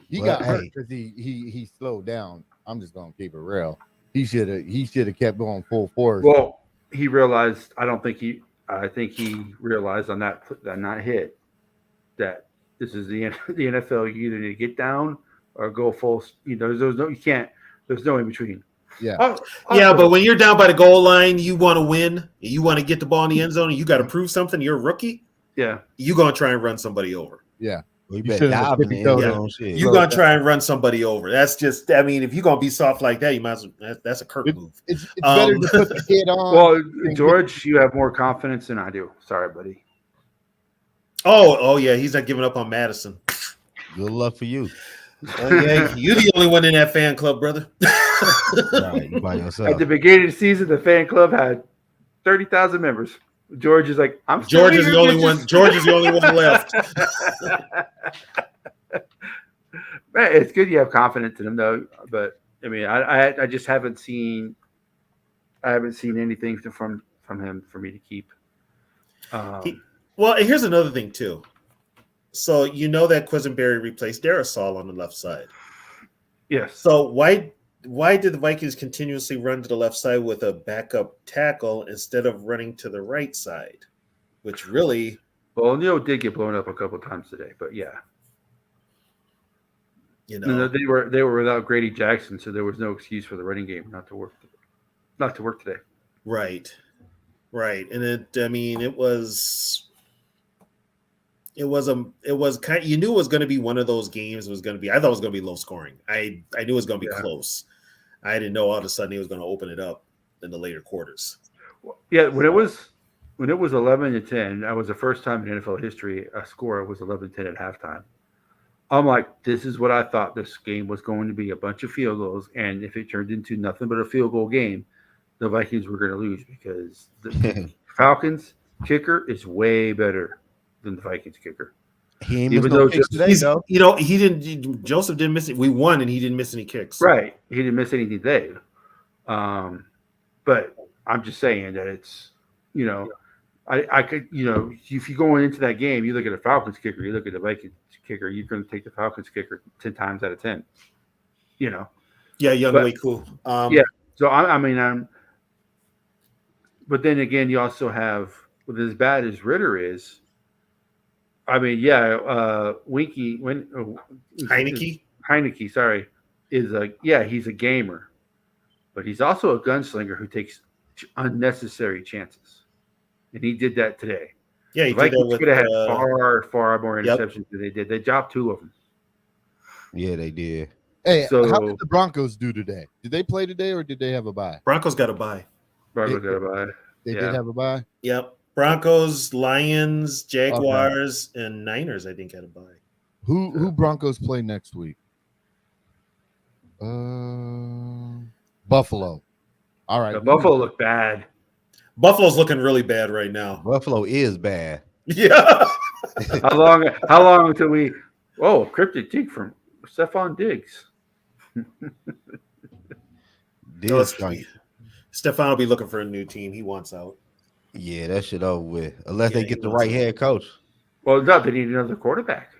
Speaker 4: He got hurt because he slowed down. I'm just gonna keep it real. He should have kept going full force.
Speaker 2: Well, he realized. I think he realized on that not hit that this is the NFL. You either need to get down or go full. There's no in between.
Speaker 4: Yeah.
Speaker 1: But when you're down by the goal line, you want to win. You want to get the ball in the end zone, and you got to prove something. You're a rookie.
Speaker 2: Yeah.
Speaker 1: You're gonna try and run somebody over.
Speaker 4: Yeah.
Speaker 5: You better dive in the end zone. Shit.
Speaker 1: You're gonna try and run somebody over. That's just. I mean, if you're gonna be soft like that, you might as well. That's a Kirk move.
Speaker 4: It's better to put the hit on.
Speaker 2: Well, George, you have more confidence than I do. Sorry, buddy.
Speaker 1: Oh yeah, he's not giving up on Madison.
Speaker 5: Good luck for you.
Speaker 1: Yeah, you're the only one in that fan club, brother.
Speaker 5: Right, you by yourself.
Speaker 2: At the beginning of the season, the fan club had 30,000 members. George is like,
Speaker 1: George is the only one. George is the only one left.
Speaker 2: Man, it's good you have confidence in him, though. But I mean, I just haven't seen. I haven't seen anything from him for me to keep.
Speaker 1: Well, and here's another thing too. So that Quisenberry replaced Darrisaw on the left side.
Speaker 2: Yes.
Speaker 1: So why did the Vikings continuously run to the left side with a backup tackle instead of running to the right side? Which really,
Speaker 2: well, Neil did get blown up a couple of times today, but yeah, they were without Grady Jackson, so there was no excuse for the running game not to work today.
Speaker 1: Right, and it was kind. You knew it was going to be one of those games. I thought it was going to be low scoring. I knew it was going to be close. I didn't know all of a sudden he was going to open it up in the later quarters.
Speaker 2: Yeah, when it was 11-10, that was the first time in NFL history a score was 11-10 at halftime. I'm like, this is what I thought this game was going to be, a bunch of field goals, and if it turned into nothing but a field goal game, the Vikings were going to lose because the Falcons kicker is way better than the Vikings kicker.
Speaker 5: He ain't missed no kicks today, though.
Speaker 1: He didn't. Joseph didn't miss it. We won, and he didn't miss any kicks.
Speaker 2: Right, he didn't miss anything today. But I'm just saying that it's I could if you're going into that game, you look at the Falcons kicker, you look at the Vikings kicker, you're going to take the Falcons kicker 10 times out of 10. Yeah,
Speaker 1: way cool.
Speaker 2: So I mean, but then again, you also have, with as bad as Ritter is. I mean, Heineke, sorry, he's a gamer, but he's also a gunslinger who takes unnecessary chances, and he did that today.
Speaker 1: Yeah, he
Speaker 2: the Vikings could have had far more interceptions than they did. They dropped 2 of them.
Speaker 5: Yeah, they did.
Speaker 4: Hey, how did the Broncos do today? Did they play today or did they have a bye?
Speaker 1: Broncos got a bye.
Speaker 4: They did have a bye?
Speaker 1: Yep. Broncos, Lions, Jaguars, and Niners, I think, had a bye.
Speaker 4: Who Broncos play next week? Buffalo. All right.
Speaker 2: Buffalo look bad.
Speaker 1: Buffalo's looking really bad right now.
Speaker 5: Buffalo is bad.
Speaker 1: Yeah.
Speaker 2: How long until we? Oh, cryptic dig from Stephon Diggs.
Speaker 1: Stephon will be looking for a new team. He wants out.
Speaker 5: Yeah, that shit over with. Unless they get the right head coach.
Speaker 2: Well, no, they need another quarterback.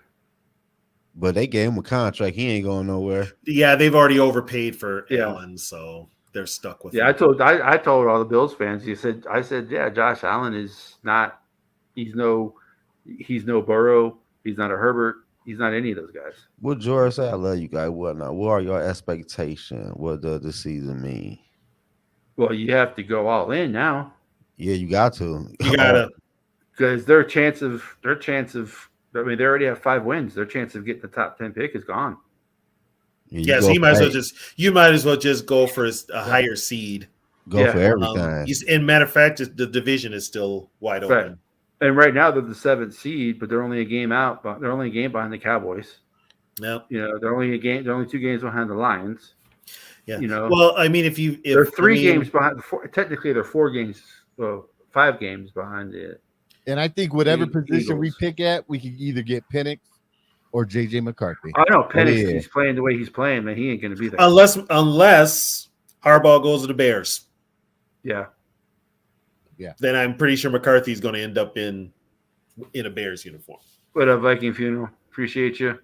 Speaker 5: But they gave him a contract. He ain't going nowhere.
Speaker 1: Yeah, they've already overpaid for Allen, so they're stuck with him.
Speaker 2: I told all the Bills fans. I said, Josh Allen is not. He's no Burrow. He's not a Herbert. He's not any of those guys.
Speaker 5: What George said, I love you guys. Whatnot. What are your expectations? What does the season mean?
Speaker 2: Well, you have to go all in now.
Speaker 5: Yeah, you got to.
Speaker 1: You gotta,
Speaker 2: because their chance of. I mean, they already have 5 wins. Their chance of getting the top 10 pick is gone.
Speaker 1: Yeah, so you might as well just go for a higher seed.
Speaker 5: Go for everything.
Speaker 1: And matter of fact, the division is still wide open.
Speaker 2: Right. And right now they're the 7th seed, but they're only a game out. But they're only a game behind the Cowboys.
Speaker 1: Yep.
Speaker 2: They're only 2 games behind the Lions.
Speaker 1: Yeah. Well, I mean, if
Speaker 2: they're 3 games behind. Technically, they're 4 games. Well, 5 games behind
Speaker 4: And I think whatever position we
Speaker 2: Eagles.
Speaker 4: pick at, we can either get Penix or JJ McCarthy.
Speaker 2: I know Penix.
Speaker 5: yeah.
Speaker 2: He's playing the way he's playing, man. He ain't going to be there.
Speaker 1: Unless Harbaugh goes to the Bears,
Speaker 2: Yeah.
Speaker 1: then I'm pretty sure McCarthy's going to end up in a Bears uniform.
Speaker 2: What up, Viking Funeral? Appreciate you.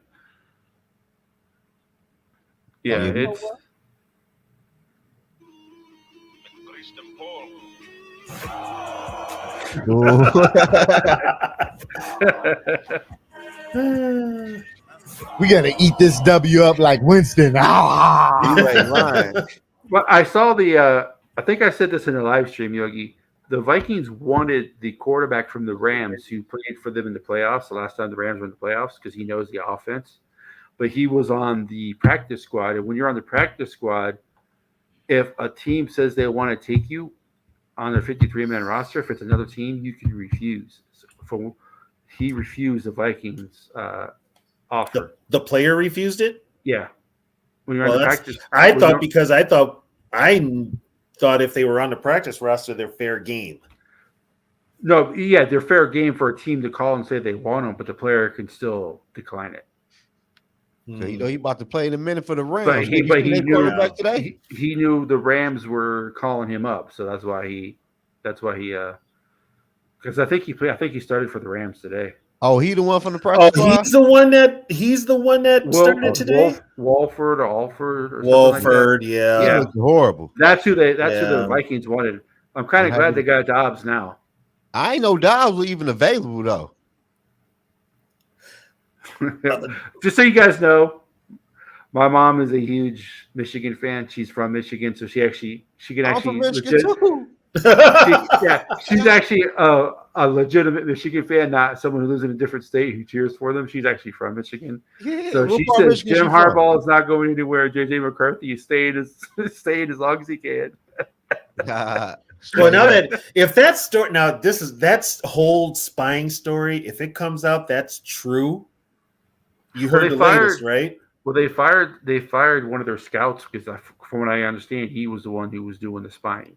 Speaker 2: Yeah,
Speaker 4: you know
Speaker 2: it's.
Speaker 4: We got to eat this W up like Winston. Ah!
Speaker 5: You ain't lying.
Speaker 2: Well, I saw the. I think I said this in a live stream, Yogi. The Vikings wanted the quarterback from the Rams who played for them in the playoffs the last time the Rams were in the playoffs because he knows the offense. But he was on the practice squad. And when you're on the practice squad, if a team says they want to take you on their 53-man roster, if it's another team, you can refuse. So he refused the Vikings offer.
Speaker 1: The player refused it?
Speaker 2: Yeah. When you're
Speaker 1: Well,
Speaker 2: on the
Speaker 1: that's-
Speaker 2: practice
Speaker 1: I
Speaker 2: when
Speaker 1: thought
Speaker 2: you're-
Speaker 1: because I thought if they were on the practice roster, they're fair game.
Speaker 2: No, yeah, they're fair game for a team to call and say they want them, but the player can still decline it.
Speaker 5: So, you know, he about to play in a minute for the Rams.
Speaker 2: But he
Speaker 5: Their
Speaker 2: knew
Speaker 5: quarterback today.
Speaker 2: he knew the Rams were calling him up, so that's why he because I think he started for the Rams today.
Speaker 5: Oh, he the one from the
Speaker 1: Oh,
Speaker 5: practice squad?
Speaker 1: he's the one that started it today.
Speaker 2: Walford or Alford or something
Speaker 1: Wolford,
Speaker 5: He
Speaker 1: yeah.
Speaker 5: looked horrible.
Speaker 2: That's who who
Speaker 1: Yeah.
Speaker 2: the Vikings wanted. I'm kind of glad they got Dobbs now.
Speaker 5: I ain't know Dobbs was even available though.
Speaker 2: Just so you guys know, my mom is a huge Michigan fan. She's from Michigan, so she can
Speaker 5: I'm
Speaker 2: actually
Speaker 5: from Michigan
Speaker 2: legit-
Speaker 5: too.
Speaker 2: she's actually a legitimate Michigan fan, not someone who lives in a different state who cheers for them. She's actually from Michigan.
Speaker 5: Yeah,
Speaker 2: So
Speaker 5: what
Speaker 2: she
Speaker 5: part of
Speaker 2: says
Speaker 5: Michigan
Speaker 2: Jim
Speaker 5: she from?
Speaker 2: Harbaugh is not going anywhere. JJ McCarthy is staying as long as he can.
Speaker 1: Well, now that if that story that's whole spying story. If it comes out that's true, you heard
Speaker 2: they
Speaker 1: the
Speaker 2: fired-
Speaker 1: latest, right?
Speaker 2: Well, they fired one of their scouts because, from what I understand, he was the one who was doing the spying.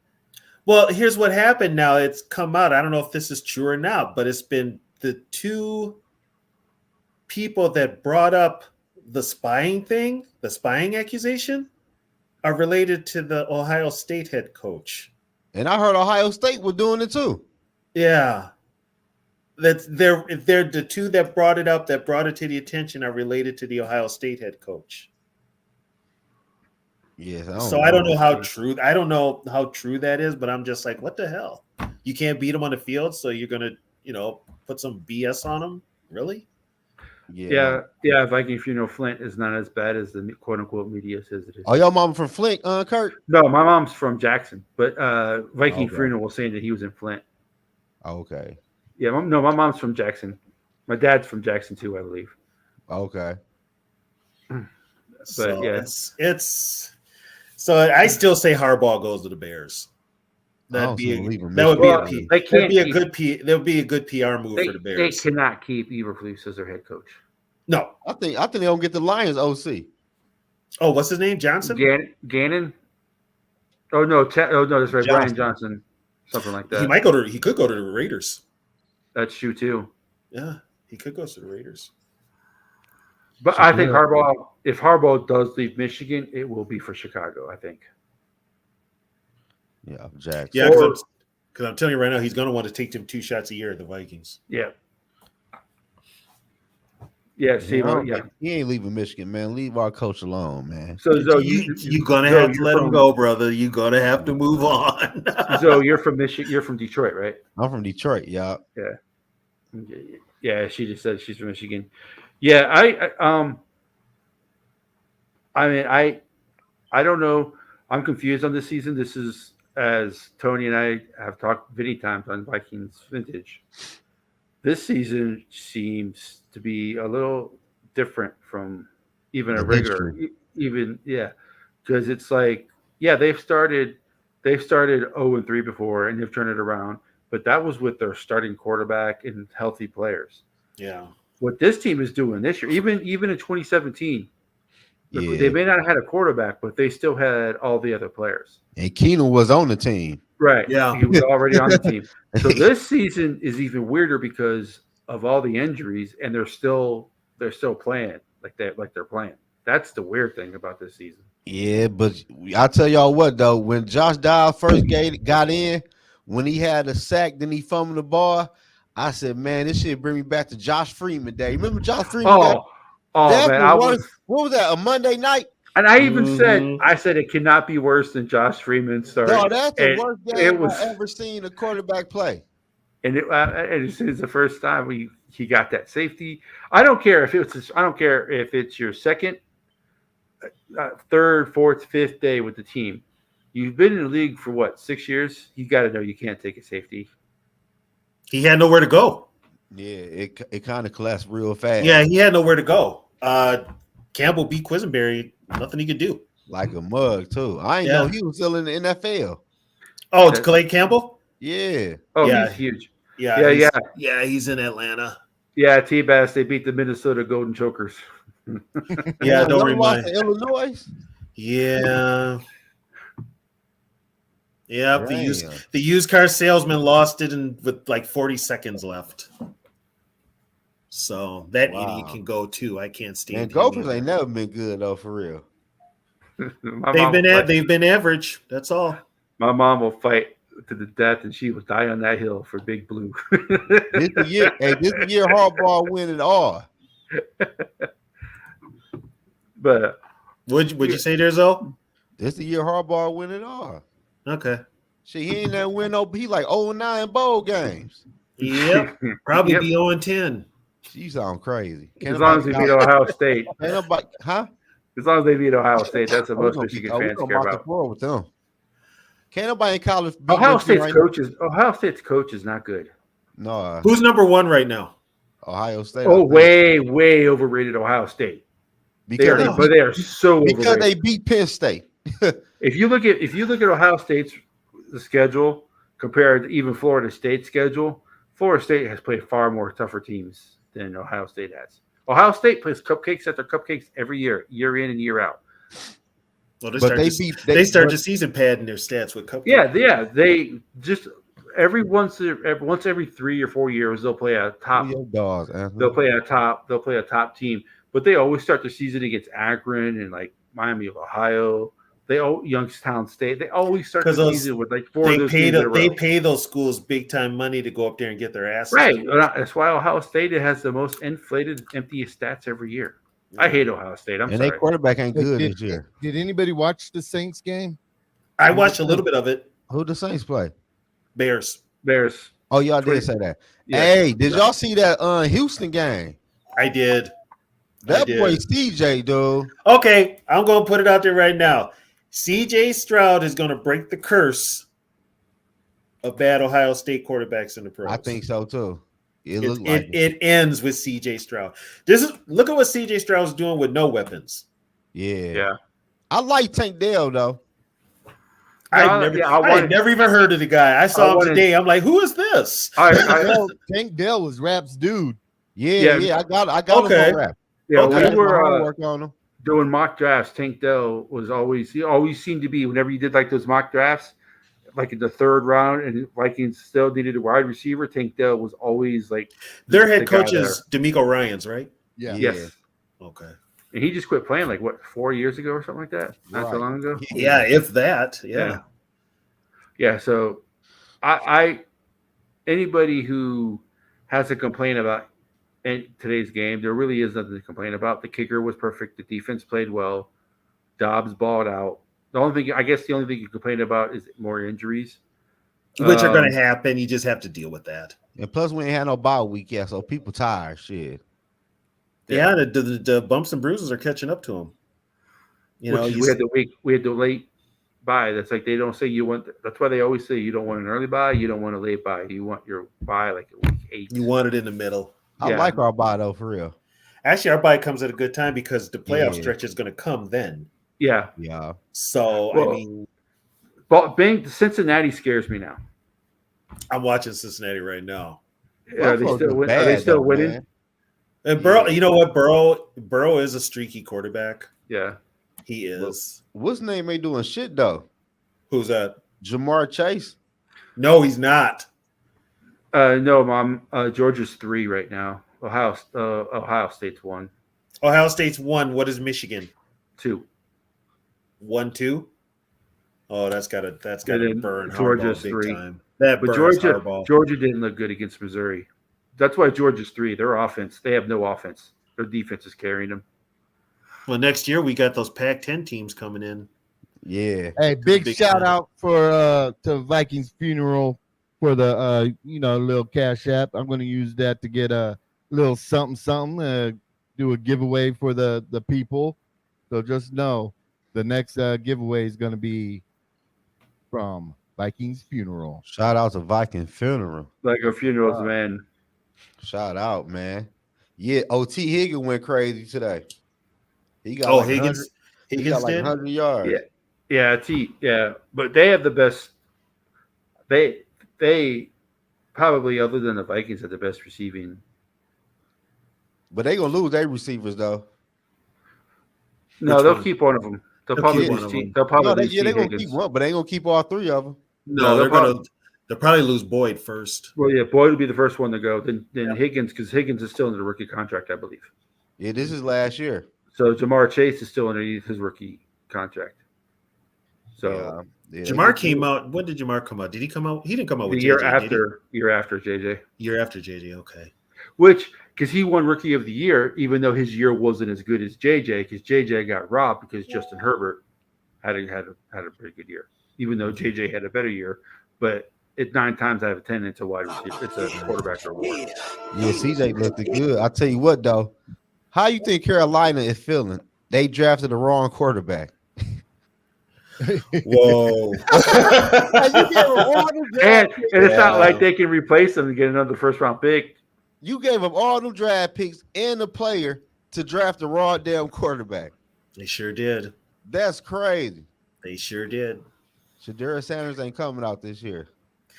Speaker 1: Well, here's what happened. Now it's come out. I don't know if this is true or not, but it's been the two people that brought up the spying thing, the spying accusation, are related to the Ohio State head coach.
Speaker 5: And I heard Ohio State was doing it too.
Speaker 1: Yeah. That they're the two that brought it up, that brought it to the attention, are related to the Ohio State head coach.
Speaker 5: Yes,
Speaker 1: I don't know how true. I don't know how true that is, but I'm just like, what the hell? You can't beat them on the field, so you're gonna, put some BS on them? Really?
Speaker 2: Yeah. Viking Funeral Flint is not as bad as the quote unquote media says it is.
Speaker 5: Oh, y'all mama from Flint, Kurt?
Speaker 2: No, my mom's from Jackson, but Viking
Speaker 5: Okay.
Speaker 2: Funeral was saying that he was in Flint.
Speaker 5: Okay.
Speaker 2: Yeah, my mom's from Jackson. My dad's from Jackson too, I believe.
Speaker 5: Okay.
Speaker 1: So
Speaker 2: yeah.
Speaker 1: it's. So I still say Harbaugh goes to the Bears.
Speaker 5: I
Speaker 1: That'd be
Speaker 5: believe him.
Speaker 1: that would be
Speaker 2: Well,
Speaker 1: a P.
Speaker 2: they
Speaker 1: That'd
Speaker 2: can't
Speaker 1: be a
Speaker 2: keep-
Speaker 1: good P. That would be a good PR move
Speaker 2: They,
Speaker 1: for the
Speaker 2: they
Speaker 1: Bears.
Speaker 2: cannot keep Eberflus as their head coach.
Speaker 1: No.
Speaker 5: I think they don't get the Lions OC.
Speaker 1: Oh, what's his name? Johnson.
Speaker 2: Gannon? Oh no, that's right,
Speaker 5: Johnson.
Speaker 2: Brian Johnson, something like
Speaker 1: He
Speaker 2: that.
Speaker 1: might go to. He could go to the Raiders.
Speaker 2: That's true too.
Speaker 1: Yeah, he could go to the Raiders.
Speaker 2: But I think if Harbaugh does leave Michigan, it will be for Chicago. I think.
Speaker 5: Yeah, Jackson.
Speaker 1: Yeah, because I'm telling you right now, he's going to want to take them 2 shots a year at the Vikings.
Speaker 2: Yeah. Yeah. See,
Speaker 5: He ain't leaving Michigan, man. Leave our coach alone, man.
Speaker 2: So
Speaker 1: You're going to have to let him go, brother. You're going to have to move on.
Speaker 2: So you're from Michigan. You're from Detroit, right?
Speaker 5: I'm from Detroit, y'all.
Speaker 2: Yeah. She just said she's from Michigan. Yeah. I don't know. I'm confused on this season. This is, as Tony and I have talked many times on Vikings Vintage, this season seems to be a little different from even a regular, because it's like, they've started 0-3 before and they've turned it around, but that was with their starting quarterback and healthy players.
Speaker 1: Yeah.
Speaker 2: What this team is doing this year, even in 2017,
Speaker 5: Yeah.
Speaker 2: They may not have had a quarterback, but they still had all the other players.
Speaker 5: And Keenum was on the team.
Speaker 2: Right.
Speaker 1: Yeah.
Speaker 2: He was already on the team. So this season is even weirder because of all the injuries, and they're still playing like they're playing. That's the weird thing about this season.
Speaker 5: Yeah, but I'll tell y'all what though, when Josh Dobbs first got in, when he had a sack, then he fumbled the ball, I said, man, this shit bring me back to Josh Freeman day. Remember Josh Freeman?
Speaker 2: Oh man, I was.
Speaker 5: What was that? A Monday night?
Speaker 2: And I even
Speaker 1: Mhm.
Speaker 2: said it cannot be worse than Josh Freeman's start.
Speaker 5: No, that's the
Speaker 2: And
Speaker 5: worst
Speaker 2: it
Speaker 5: game
Speaker 2: was-
Speaker 5: I've ever seen a quarterback play.
Speaker 2: And it's the first time he got that safety. I don't care if it's your second, third, fourth, fifth day with the team. You've been in the league for what, 6 years? You got to know you can't take a safety.
Speaker 1: He had nowhere to go.
Speaker 5: Yeah, it kind of collapsed real fast.
Speaker 1: Yeah, he had nowhere to go. Campbell beat Quisenberry. Nothing he could do.
Speaker 5: Like a mug too. I ain't
Speaker 1: Yeah.
Speaker 5: know he was still in the NFL.
Speaker 1: Oh, it's Calais Campbell?
Speaker 5: Yeah.
Speaker 2: Oh,
Speaker 1: Yeah.
Speaker 2: he's huge.
Speaker 1: Yeah, he's in Atlanta.
Speaker 2: Yeah, T-Bass, they beat the Minnesota Golden Chokers.
Speaker 1: Yeah, don't
Speaker 5: Y'all lost
Speaker 1: remind.
Speaker 5: to Illinois.
Speaker 1: Yeah. Yeah, the
Speaker 5: Damn.
Speaker 1: used car salesman lost it with like 40 seconds left. So that
Speaker 5: Wow.
Speaker 1: idiot can go too. I can't stand
Speaker 5: And
Speaker 1: him
Speaker 5: Gophers
Speaker 1: either.
Speaker 5: ain't never been good though, for real.
Speaker 1: They've been average. That's all.
Speaker 2: My mom will fight to the death, and she will die on that hill for Big Blue.
Speaker 5: This the year. Hey, this the year Harbaugh win it all.
Speaker 2: But
Speaker 1: Would you say there's Zoe?
Speaker 5: This the year Harbaugh win it all.
Speaker 1: Okay.
Speaker 5: Shit, he ain't that win no. He like 0-9 bowl games.
Speaker 1: Yep. Probably
Speaker 2: Yep.
Speaker 1: be 0-10.
Speaker 5: You sound crazy.
Speaker 2: As long as we beat Ohio State,
Speaker 5: Ain't nobody, huh?
Speaker 2: as long as they beat Ohio State, that's the
Speaker 5: We
Speaker 2: most
Speaker 5: gonna
Speaker 2: Michigan
Speaker 5: we
Speaker 2: fans
Speaker 5: gonna
Speaker 2: care
Speaker 5: mark the
Speaker 2: about.
Speaker 5: floor with them. Can't nobody in college beat
Speaker 2: Ohio
Speaker 5: Michigan
Speaker 2: State's
Speaker 5: right
Speaker 2: Ohio State's coach is not good.
Speaker 5: now? No,
Speaker 1: Who's number one right now?
Speaker 5: Ohio State. I
Speaker 2: Oh,
Speaker 5: think.
Speaker 2: way overrated Ohio State. They
Speaker 5: because
Speaker 2: are, but they are so
Speaker 5: because
Speaker 2: overrated.
Speaker 5: they beat Penn State.
Speaker 2: If you look at Ohio State's schedule compared to even Florida State's schedule, Florida State has played far more tougher teams than Ohio State has. Ohio State plays cupcakes after cupcakes every year in and year out.
Speaker 1: Well,
Speaker 5: But
Speaker 1: they start the season padding their stats with cupcakes.
Speaker 2: Yeah, they just once every 3 or 4 years they'll play a top.
Speaker 5: Your dogs, Anthony.
Speaker 2: They'll play a top team, but they always start the season against Akron and like Miami of Ohio. Youngstown State. They always start the season with like four of those teams in a row.
Speaker 1: They pay those schools big time money to go up there and get their asses.
Speaker 2: Right. That's why Ohio State has the most inflated, emptiest stats every year. I hate Ohio State. I'm
Speaker 5: and
Speaker 2: sorry.
Speaker 5: their quarterback ain't good
Speaker 4: Did-
Speaker 5: this year.
Speaker 4: Did anybody watch the Saints game?
Speaker 1: I watched a little bit of it.
Speaker 5: Who the Saints play?
Speaker 1: Bears.
Speaker 2: Bears.
Speaker 5: Oh, y'all did say that.
Speaker 2: Yeah.
Speaker 5: Hey, did y'all see that Houston game?
Speaker 1: I did.
Speaker 5: That
Speaker 1: did.
Speaker 5: boy CJ, dude.
Speaker 1: Okay, I'm going to put it out there right now. CJ Stroud is going to break the curse of bad Ohio State quarterbacks in the pros.
Speaker 5: I think so too. It
Speaker 1: It,
Speaker 5: looked like
Speaker 1: it ends with CJ Stroud. Look at what CJ Stroud's doing with no weapons.
Speaker 2: Yeah.
Speaker 5: I like Tank Dell though.
Speaker 1: I had never even heard of the guy. I saw him
Speaker 2: wanted-
Speaker 1: today. I'm like, who is this?
Speaker 4: Tank Dell was Rap's dude.
Speaker 5: Yeah. I got
Speaker 1: Okay.
Speaker 5: him on rap.
Speaker 2: Yeah,
Speaker 1: Okay.
Speaker 5: I
Speaker 2: we
Speaker 5: did my
Speaker 2: were
Speaker 5: homework on him.
Speaker 2: doing mock drafts. Tank Dell he always seemed to be, whenever you did like those mock drafts, like in the third round, and Vikings still needed a wide receiver, Tank Dell was always like
Speaker 1: Their
Speaker 2: the
Speaker 1: head
Speaker 2: guy
Speaker 1: coach is D'Amico Ryans, right?
Speaker 4: Yeah.
Speaker 5: Yeah.
Speaker 2: Yes.
Speaker 1: Okay.
Speaker 2: And he just quit playing like 4 years ago or something like that. Not so
Speaker 5: Right.
Speaker 2: long ago.
Speaker 1: Yeah, if that. Yeah.
Speaker 2: Yeah. So I anybody who has a complaint about in today's game, there really is nothing to complain about. The kicker was perfect. The defense played well. Dobbs balled out. The only thing you complain about is more injuries.
Speaker 1: Which are going to happen. You just have to deal with that.
Speaker 5: And plus, we ain't had no bye week yet, so people tired. Shit.
Speaker 1: Yeah, the bumps and bruises are catching up to him. You know,
Speaker 2: we had the late bye. That's like they don't say you want. That's why they always say you don't want an early bye. You don't want a late bye. You want your bye like a week 8.
Speaker 1: you want it in the middle.
Speaker 5: I
Speaker 2: Yeah.
Speaker 5: like our bye though, for real.
Speaker 1: Actually, our bye comes at a good time because the playoff
Speaker 5: Yeah.
Speaker 1: stretch is going to come then.
Speaker 2: Yeah.
Speaker 5: Yeah.
Speaker 1: So,
Speaker 2: Well,
Speaker 1: I mean,
Speaker 2: But Cincinnati scares me now.
Speaker 1: I'm watching Cincinnati right now.
Speaker 2: Are they still winning?
Speaker 5: Man.
Speaker 1: And Burrow, you know what? Burrow is a streaky quarterback.
Speaker 2: Yeah.
Speaker 1: He is.
Speaker 5: What's his name ain't doing shit though?
Speaker 1: Who's that?
Speaker 5: Jamar Chase.
Speaker 1: No, he's not.
Speaker 2: No, Mom. Georgia's 3 right now. Ohio State's 1.
Speaker 1: Ohio State's 1. What is Michigan?
Speaker 2: 2.
Speaker 1: 1-2. Oh, that's gotta
Speaker 2: And then
Speaker 1: burn
Speaker 2: Georgia's
Speaker 1: Harbaugh big
Speaker 2: 3.
Speaker 1: time. That
Speaker 2: But
Speaker 1: burns Harbaugh.
Speaker 2: Georgia didn't look good against Missouri. That's why Georgia's 3. Their offense, they have no offense. Their defense is carrying them.
Speaker 1: Well, next year we got those Pac-10 teams coming in.
Speaker 5: Yeah.
Speaker 4: Hey, big shout
Speaker 1: time.
Speaker 4: out for to Vikings funeral for the little cash app. I'm going to use that to get a little something. Do a giveaway for the people. So just know the next giveaway is going to be from Vikings funeral.
Speaker 5: Shout out to Viking Funeral.
Speaker 2: Like a funeral's man.
Speaker 5: Shout out, man. Yeah, OT Higgins went crazy today. He got
Speaker 1: Higgins.
Speaker 5: He got like
Speaker 1: did?
Speaker 5: 100 yards.
Speaker 2: Yeah. But they have the best. They probably, other than the Vikings, have the best receiving.
Speaker 5: But they gonna lose their receivers though.
Speaker 2: No,
Speaker 1: Which
Speaker 2: they'll
Speaker 1: one?
Speaker 2: keep one of them. They'll
Speaker 1: They'll
Speaker 2: probably
Speaker 1: keep
Speaker 2: lose
Speaker 1: one of
Speaker 2: T.
Speaker 1: them.
Speaker 2: They'll probably
Speaker 5: No,
Speaker 2: lose
Speaker 5: they're
Speaker 2: T.
Speaker 5: gonna keep
Speaker 2: Higgins.
Speaker 5: one, but they ain't gonna keep all 3 of them.
Speaker 1: No, they'll probably lose Boyd first.
Speaker 2: Well, yeah, Boyd will be the first one to go. Then Higgins, because Higgins is still in the rookie contract, I believe.
Speaker 5: Yeah, this is last year.
Speaker 2: So Jamar Chase is still underneath his rookie contract. So
Speaker 5: Yeah,
Speaker 1: Jamar came out. When did Jamar come out? Did he come out? He didn't come out
Speaker 2: the
Speaker 1: with
Speaker 2: year
Speaker 1: JJ, did he?
Speaker 2: after JJ,
Speaker 1: Year after JJ. Okay.
Speaker 2: which because he won Rookie of the Year, even though his year wasn't as good as JJ, because JJ got robbed because Justin Herbert had a pretty good year, even though JJ had a better year. But 9 times out of 10, it's a wide receiver. It's a quarterback reward.
Speaker 5: Yeah, CJ looked good. I tell you what though, how you think Carolina is feeling? They drafted the wrong quarterback.
Speaker 1: Whoa.
Speaker 2: And it's not like they can replace him and get another first round pick.
Speaker 5: You gave them all them draft picks and the player to draft the raw damn quarterback.
Speaker 1: They sure did.
Speaker 5: That's crazy.
Speaker 1: They sure did.
Speaker 5: Shadira Sanders ain't coming out this year.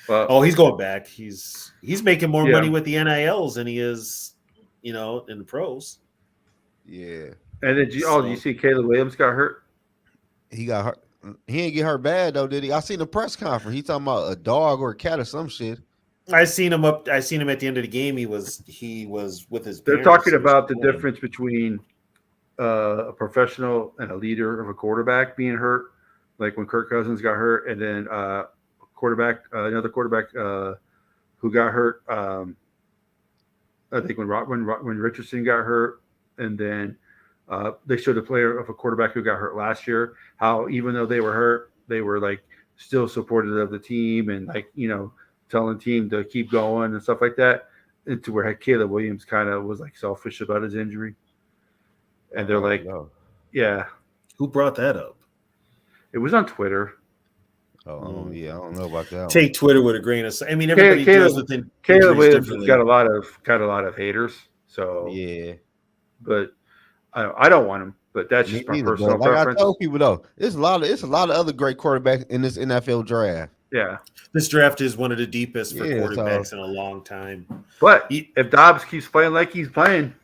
Speaker 2: Well,
Speaker 1: Oh, he's going back. He's making more
Speaker 2: Yeah.
Speaker 1: money with the NILs than he is, in the pros.
Speaker 5: Yeah,
Speaker 2: and then you see Caleb Williams got hurt.
Speaker 5: he got hurt. He ain't get hurt bad though, did he? I seen the press conference. He talking about a dog or a cat or some shit.
Speaker 1: I seen him at the end of the game. He was with his.
Speaker 2: They're
Speaker 1: parents.
Speaker 2: talking
Speaker 1: He was
Speaker 2: about the
Speaker 1: playing.
Speaker 2: difference between a professional and a leader of a quarterback being hurt, like when Kirk Cousins got hurt, and then another quarterback who got hurt. I think when Richardson got hurt, and then they showed a player of a quarterback who got hurt last year. How even though they were hurt, they were like still supportive of the team and telling the team to keep going and stuff like that. And to where Caleb Williams kind of was like selfish about his injury. And they're like,
Speaker 5: no.
Speaker 2: yeah,
Speaker 1: Who brought that up?
Speaker 2: it was on Twitter.
Speaker 5: Oh yeah, I don't know about that.
Speaker 1: Take Twitter with a grain of salt. I mean, everybody deals with it.
Speaker 2: Caleb Williams has got a lot of haters. So
Speaker 5: Yeah,
Speaker 2: but I don't want him. But that's
Speaker 5: me
Speaker 2: just my
Speaker 5: neither,
Speaker 2: personal
Speaker 5: but like
Speaker 2: preference.
Speaker 5: I told people though, it's a lot of other great quarterbacks in this NFL draft.
Speaker 2: Yeah,
Speaker 1: This draft is one of the deepest for
Speaker 5: Yeah,
Speaker 1: quarterbacks in a long time.
Speaker 2: but if Dobbs keeps playing like he's playing,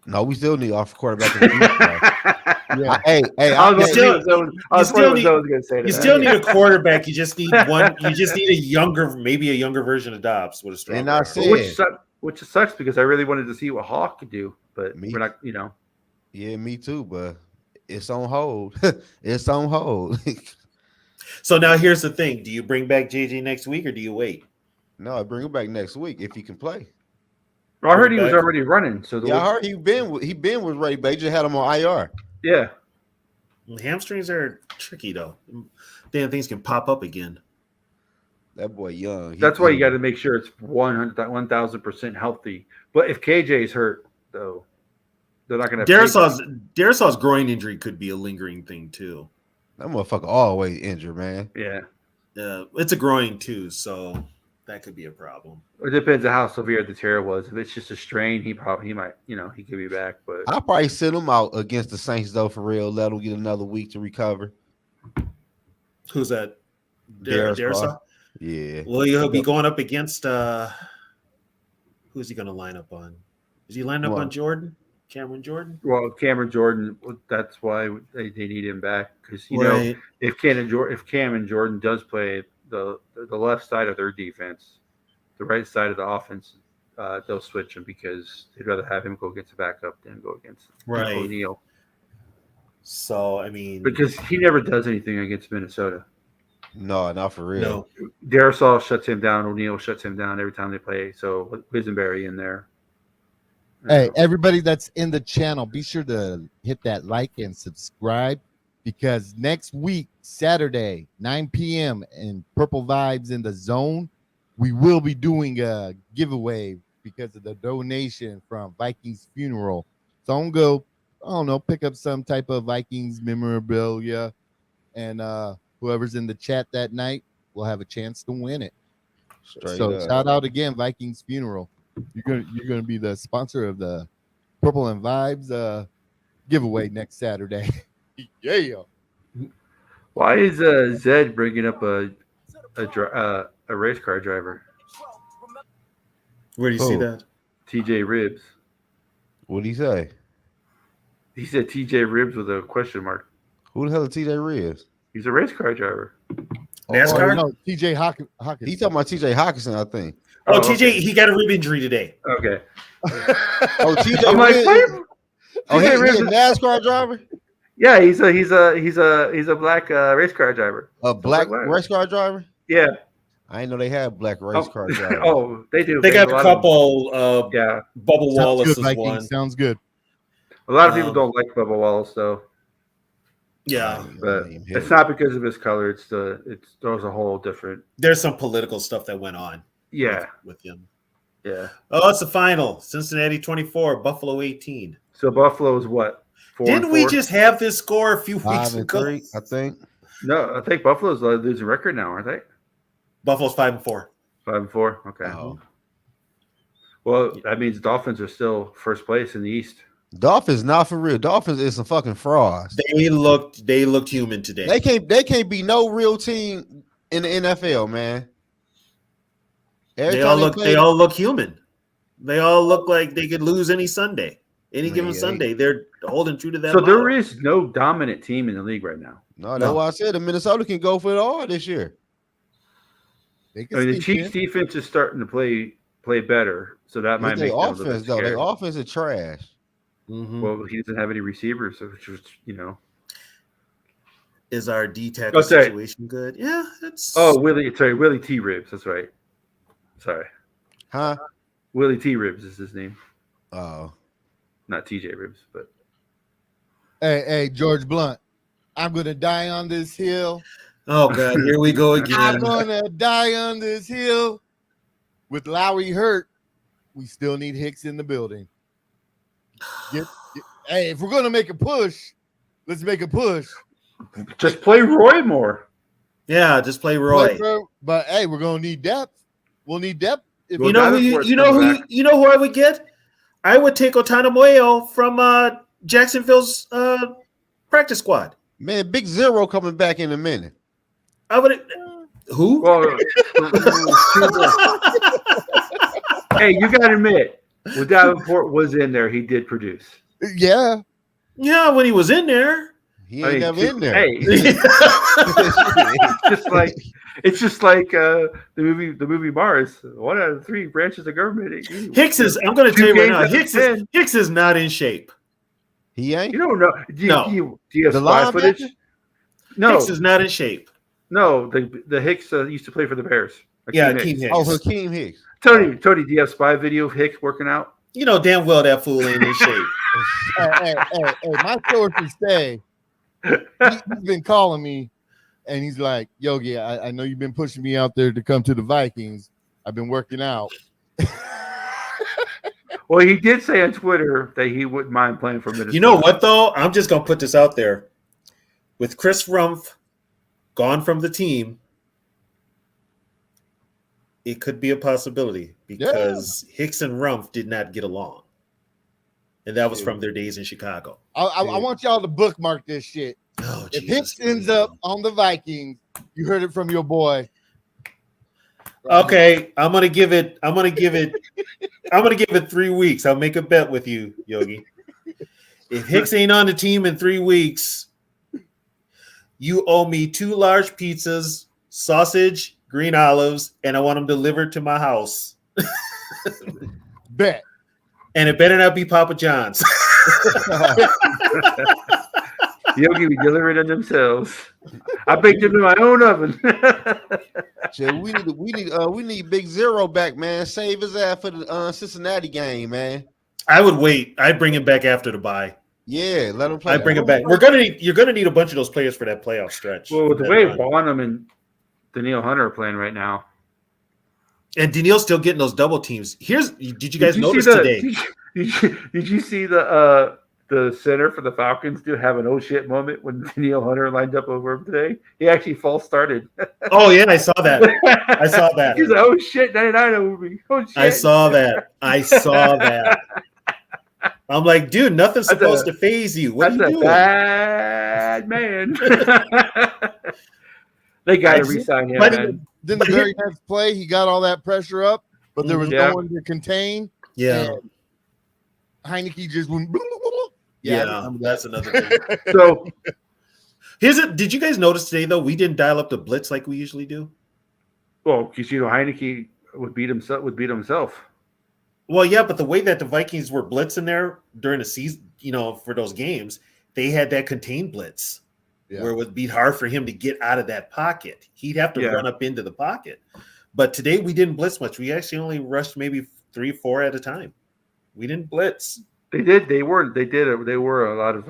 Speaker 5: No, we still need off quarterback. In the future, though.
Speaker 4: Yeah.
Speaker 5: Hey,
Speaker 2: I was
Speaker 1: still-
Speaker 2: going to say that.
Speaker 1: You still need a quarterback. You just need one. You just need maybe a younger version of Dobbs with a strong.
Speaker 5: And I
Speaker 1: arm.
Speaker 5: said-
Speaker 2: which sucks because I really wanted to see what Hawk could do, but
Speaker 5: Me-
Speaker 2: we're not.
Speaker 5: yeah, me too, but it's on hold. It's on hold.
Speaker 1: So now here's the thing: do you bring back JJ next week or do you wait?
Speaker 5: No, bring him back next week if he can play.
Speaker 2: I heard he was
Speaker 1: Back.
Speaker 2: already running. So
Speaker 5: Yeah, I heard he was ready, but they just had him on IR.
Speaker 2: yeah.
Speaker 1: Hamstrings are tricky though. Damn things can pop up again.
Speaker 5: That boy young.
Speaker 2: That's why you got to make sure it's 1,000% healthy. But if KJ's hurt, though, they're not going to.
Speaker 1: Darisaw's groin injury could be a lingering thing too.
Speaker 5: That motherfucker always injured, man.
Speaker 2: Yeah,
Speaker 1: It's a groin too, so that could be a problem.
Speaker 2: it depends on how severe the tear was. If it's just a strain, he might, he could be back. But
Speaker 5: I'll probably sit him out against the Saints though, for real. Let him get another week to recover.
Speaker 1: Who's that?
Speaker 5: Darisaw.
Speaker 1: Darisaw?
Speaker 5: Yeah.
Speaker 1: Well, he'll be going up against who's he going to line up on? Is he lining up
Speaker 5: Who?
Speaker 1: on Jordan? Cameron Jordan.
Speaker 2: Well, Cameron Jordan. That's why they need him back because
Speaker 1: Right.
Speaker 2: if Cam and Jordan does play the left side of their defense, the right side of the offense, they'll switch him because they'd rather have him go against the backup than go against
Speaker 1: Right.
Speaker 2: O'Neal.
Speaker 1: So I mean,
Speaker 2: Because he never does anything against Minnesota.
Speaker 5: No, not for real.
Speaker 1: no.
Speaker 2: Darrisaw shuts him down. O'Neal shuts him down every time they play. So Quisenberry in there.
Speaker 4: Hey, everybody that's in the channel, be sure to hit that like and subscribe because next week, Saturday, 9 p.m. in Purple Vibes in the Zone, we will be doing a giveaway because of the donation from Vikings Funeral. So I'm going to go, I don't know, pick up some type of Vikings memorabilia, and whoever's in the chat that night will have a chance to win it.
Speaker 5: Straight
Speaker 4: So
Speaker 5: up.
Speaker 4: shout out again, Vikings Funeral. You're gonna be the sponsor of the Purple and Vibes giveaway next Saturday. Yeah.
Speaker 2: Why is Zed bringing up a race car driver?
Speaker 1: Where do you see
Speaker 5: Who?
Speaker 1: that?
Speaker 2: TJ Ribs.
Speaker 5: What did he say?
Speaker 2: He said TJ Ribs with a question mark.
Speaker 5: Who the hell is TJ Ribs?
Speaker 2: He's a race car driver.
Speaker 1: NASCAR?
Speaker 4: Oh, no, TJ Hawkins.
Speaker 5: He talking about TJ Hawkinson, I think.
Speaker 1: Oh,
Speaker 2: okay.
Speaker 1: TJ, he got a rib injury today.
Speaker 2: Okay.
Speaker 5: Oh, TJ
Speaker 2: I'm like,
Speaker 5: Ribs.
Speaker 2: wait.
Speaker 5: Oh, he
Speaker 2: TJ
Speaker 5: a
Speaker 2: Ribs.
Speaker 5: NASCAR driver?
Speaker 2: Yeah, he's a black race car driver.
Speaker 5: A black
Speaker 2: Wow.
Speaker 5: race car driver?
Speaker 2: Yeah.
Speaker 5: I didn't know they had black race car drivers.
Speaker 2: Oh, they do.
Speaker 1: They got
Speaker 2: have
Speaker 1: a
Speaker 2: lot of them.
Speaker 1: couple.
Speaker 2: Yeah.
Speaker 1: Bubba
Speaker 4: Sounds
Speaker 1: Wallace
Speaker 4: good,
Speaker 1: is
Speaker 4: Vikings.
Speaker 1: one.
Speaker 4: Sounds good.
Speaker 2: A lot of people
Speaker 1: Um,
Speaker 2: don't like Bubba Wallace though,
Speaker 1: Yeah,
Speaker 2: but it's not because of his color. There's a whole different.
Speaker 1: there's some political stuff that went on.
Speaker 2: Yeah.
Speaker 1: with him.
Speaker 2: Yeah.
Speaker 1: Oh, it's the final. Cincinnati 24, Buffalo 18.
Speaker 2: So Buffalo's what? 4-4?
Speaker 1: Didn't we just have this score a few weeks ago?
Speaker 5: 5-3, I think.
Speaker 2: No, I think Buffalo's losing record now, aren't they?
Speaker 1: Buffalo's 5-4.
Speaker 2: 5-4. Okay.
Speaker 5: Oh.
Speaker 2: Well, that means Dolphins are still first place in the East.
Speaker 5: Dolphins not for real. Dolphins is some fucking frauds.
Speaker 1: They looked human today.
Speaker 5: They can't be no real team in the NFL, man. Every
Speaker 1: They
Speaker 5: time
Speaker 1: all look human. They all look like they could lose any Sunday. Any given
Speaker 5: Yeah,
Speaker 1: Sunday. They're holding true to that.
Speaker 2: So there
Speaker 1: model.
Speaker 2: is no dominant team in the league right now.
Speaker 5: No, that's
Speaker 1: No.
Speaker 5: why I said the Minnesota can go for it all this year.
Speaker 4: They
Speaker 2: I
Speaker 4: can
Speaker 2: mean, the
Speaker 4: sneak
Speaker 2: Chiefs
Speaker 4: in.
Speaker 2: defense is starting to play better, so that might
Speaker 5: With
Speaker 2: make
Speaker 5: their
Speaker 2: them a little
Speaker 5: offense
Speaker 2: bit
Speaker 5: though, their
Speaker 2: scared.
Speaker 5: offense is trash.
Speaker 1: Mhm.
Speaker 2: Well, he doesn't have any receivers, so which was,
Speaker 1: Is our D tackle
Speaker 2: Okay.
Speaker 1: situation good? Yeah, it's
Speaker 2: Willie T. Ribs. That's right. Sorry,
Speaker 5: Huh?
Speaker 2: Willie T. Ribs is his name,
Speaker 5: Oh.
Speaker 2: not TJ Ribs, but
Speaker 4: Hey, George Blunt. I'm gonna die on this hill.
Speaker 1: oh god, here we go
Speaker 4: I'm
Speaker 1: again.
Speaker 4: gonna die on this hill. With Lowry hurt, we still need Hicks in the building. Hey, if we're gonna make a push, let's make a push.
Speaker 2: just play Roy more.
Speaker 1: Yeah, just play Roy.
Speaker 4: But hey, we're gonna need depth. We'll need depth. If
Speaker 2: Well,
Speaker 1: You know
Speaker 2: Davenport's
Speaker 1: who
Speaker 2: coming back.
Speaker 1: you know who I would get? I would take Otanamoyo from Jacksonville's practice squad.
Speaker 5: Man, Big Zero coming back in a minute.
Speaker 1: I would who?
Speaker 2: Well, hey, you got to admit, when Davenport was in there, he did produce.
Speaker 4: yeah.
Speaker 1: Yeah, when he was in there.
Speaker 5: He ain't never in there.
Speaker 2: Hey, it's just like the movie Mars. 1 out of 3 branches of government.
Speaker 1: Hicks is. I'm going to tell you right now.
Speaker 2: games out of
Speaker 1: Hicks is not in shape.
Speaker 5: He ain't.
Speaker 2: You don't know.
Speaker 1: No.
Speaker 2: Do you have
Speaker 5: The
Speaker 2: spy
Speaker 5: linebacker?
Speaker 2: footage? No,
Speaker 1: Hicks is not in shape.
Speaker 2: no. The Hicks used to play for the Bears.
Speaker 1: Yeah,
Speaker 2: Hakeem
Speaker 1: Akeem
Speaker 2: Hicks.
Speaker 5: Oh,
Speaker 1: Hicks.
Speaker 5: Hakeem Hicks.
Speaker 2: Tony, do you have spy video of Hicks working out?
Speaker 1: You know damn well that fool ain't in shape.
Speaker 4: Hey, my sources say he's been calling me, and he's like, Yogi, I know you've been pushing me out there to come to the Vikings. I've been working out.
Speaker 2: Well, he did say on Twitter that he wouldn't mind playing for Minnesota.
Speaker 1: You know what though? I'm just going to put this out there. With Chris Rumpf gone from the team, it could be a possibility because Hicks and Rumpf did not get along. And that was from their days in Chicago.
Speaker 4: I want y'all to bookmark this shit.
Speaker 1: Oh,
Speaker 4: If
Speaker 1: Jesus.
Speaker 4: Hicks ends up on the Vikings, you heard it from your boy.
Speaker 1: Okay, I'm gonna give it 3 weeks. I'll make a bet with you, Yogi. If Hicks ain't on the team in 3 weeks, you owe me 2 large pizzas, sausage, green olives, and I want them delivered to my house.
Speaker 4: Bet.
Speaker 1: And it better not be Papa John's.
Speaker 2: Yogi be delivering them themselves. I baked them in my own oven.
Speaker 5: Shit, we need Big Zero back, man. Save his ass for the Cincinnati game, man.
Speaker 1: I would wait. I'd bring him back after the bye.
Speaker 5: Yeah, let him play.
Speaker 1: I'd bring him back. You're gonna need a bunch of those players for that playoff stretch.
Speaker 2: Well, with the way Bonham and Daniil Hunter are playing right now.
Speaker 1: And Daniil's still getting those double teams. Did you guys notice today?
Speaker 2: Did you see the center for the Falcons do have an oh shit moment when Daniil Hunter lined up over him today? He actually false started.
Speaker 1: Oh yeah, I saw that. I saw that.
Speaker 2: He's like, oh shit, 99 over me. Oh shit.
Speaker 1: I saw that. I'm like, dude, nothing's supposed to phase you. What are you doing?
Speaker 2: Bad man. They got to resign him, man.
Speaker 4: Then the very next play, he got all that pressure up, but there was
Speaker 2: Yeah.
Speaker 4: no one to contain.
Speaker 1: Yeah.
Speaker 4: And Heineke just went.
Speaker 1: Yeah, that's another thing.
Speaker 2: So
Speaker 1: Did you guys notice today though? We didn't dial up the blitz like we usually do.
Speaker 2: well, because Heineke would beat himself.
Speaker 1: Well, yeah, but the way that the Vikings were blitzing there during the season, for those games, they had that contained blitz where it would be hard for him to get out of that pocket. He'd have to run up into the pocket. But today we didn't blitz much. We actually only rushed maybe 3-4 at a time. We didn't blitz.
Speaker 2: They did. They were a lot of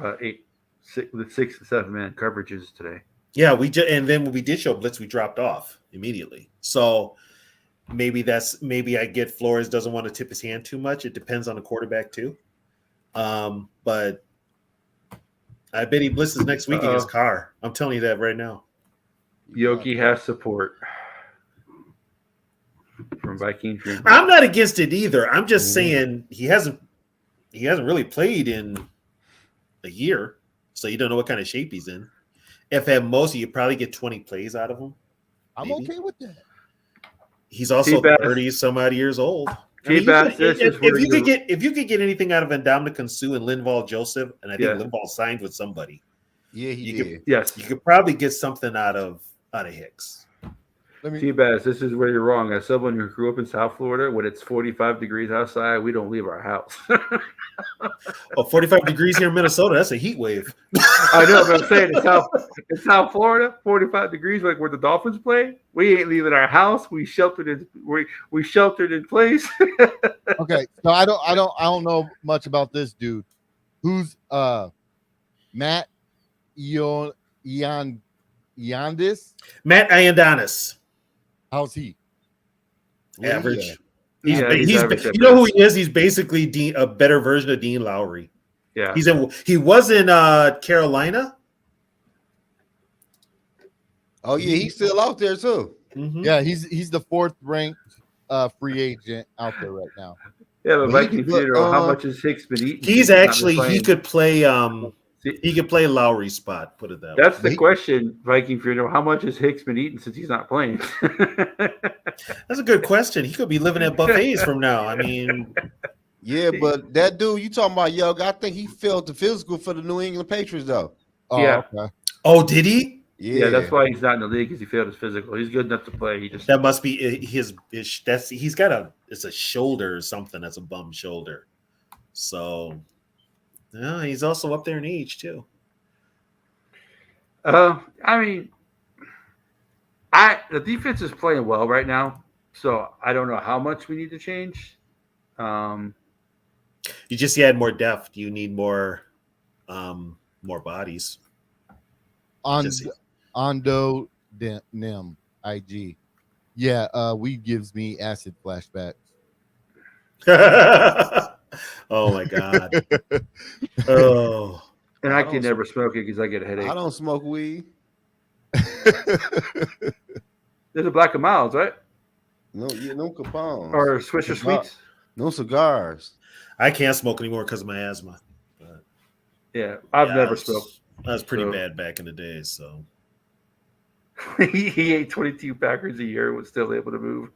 Speaker 2: 6 and 7 man coverages today.
Speaker 1: Yeah, and then when we did show blitz, we dropped off immediately. So maybe I get Flores doesn't want to tip his hand too much. It depends on the quarterback too. But I bet he blitzes next week against Carr. I'm telling you that right now.
Speaker 2: Yogi has support from Vikings.
Speaker 1: I'm not against it either. I'm just saying he hasn't really played in a year, so you don't know what kind of shape he's in. If at most you probably get 20 plays out of him.
Speaker 4: I'm okay with that.
Speaker 1: He's also 30 some odd years old. If you could get anything out of Ndamukong Suh and Linval Joseph, and I think Linval signed with somebody.
Speaker 5: Yeah, he did.
Speaker 2: Yes,
Speaker 1: you could probably get something out of Hicks.
Speaker 2: T-Bass, this is where you're wrong. As someone who grew up in South Florida, when it's 45 degrees outside, we don't leave our house.
Speaker 1: 45 degrees here in Minnesota, that's a heat wave.
Speaker 2: I know, but I'm saying in South Florida, 45 degrees, like where the Dolphins play, we ain't leaving our house. We sheltered in place.
Speaker 4: Okay, so I don't know much about this dude. Who's Matt Ioannidis?
Speaker 1: Matt Ioannidis.
Speaker 4: How's he?
Speaker 1: Average.
Speaker 2: He's average.
Speaker 1: You know who he is? He's basically a better version of Dean Lowry.
Speaker 2: Yeah.
Speaker 1: He was in Carolina.
Speaker 5: Oh yeah, he's still out there too.
Speaker 1: Mm-hmm.
Speaker 4: Yeah, he's the 4th ranked free agent out there right now.
Speaker 2: Yeah, but Vikings, how much is Hicks been eating?
Speaker 1: He could play. He could play Lowry's spot. Put it that way.
Speaker 2: That's the question, Viking Funeral. How much has Hicks been eating since he's not playing?
Speaker 1: That's a good question. He could be living at buffets from now. I mean,
Speaker 5: yeah, but that dude you talking about, I think he failed the physical for the New England Patriots though.
Speaker 4: Oh,
Speaker 2: yeah.
Speaker 4: Okay.
Speaker 1: Oh, did he?
Speaker 2: Yeah, that's why he's not in the league because he failed his physical. He's good enough to play.
Speaker 1: That must be his. He's got it's a shoulder or something. That's a bum shoulder. So. No, he's also up there in age too.
Speaker 2: I mean, the defense is playing well right now, so I don't know how much we need to change.
Speaker 1: You just add more depth. You need more bodies.
Speaker 4: Ando Nim IG. Yeah, weed gives me acid flashbacks.
Speaker 1: Oh my god. Oh.
Speaker 2: And I can never smoke it because I get a headache.
Speaker 5: I don't smoke weed.
Speaker 2: There's a Black and Milds, right?
Speaker 5: No Capone.
Speaker 2: Or Swisher Sweets.
Speaker 5: No cigars.
Speaker 1: I can't smoke anymore because of my asthma. But
Speaker 2: yeah, I've never smoked.
Speaker 1: I was pretty bad back in the day, so.
Speaker 2: He ate 22 Packers a year and was still able to move.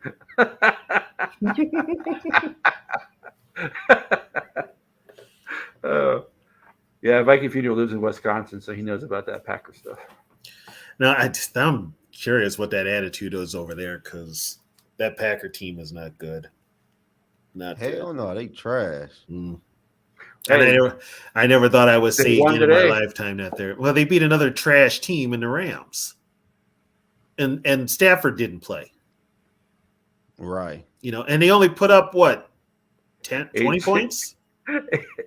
Speaker 2: Yeah, Viking Funeral lives in Wisconsin, so he knows about that Packer stuff.
Speaker 1: Now, I'm curious what that attitude is over there because that Packer team is not good. Not
Speaker 5: Hell
Speaker 1: good.
Speaker 5: no, they trash.
Speaker 1: Mm.
Speaker 2: Hey,
Speaker 1: And I never thought I would
Speaker 2: they
Speaker 1: say
Speaker 2: won
Speaker 1: again in my
Speaker 2: today.
Speaker 1: lifetime that they're well. They beat another trash team in the Rams, and Stafford didn't play.
Speaker 5: Right.
Speaker 1: And they only put up what 10, 20
Speaker 2: Eight.
Speaker 1: points.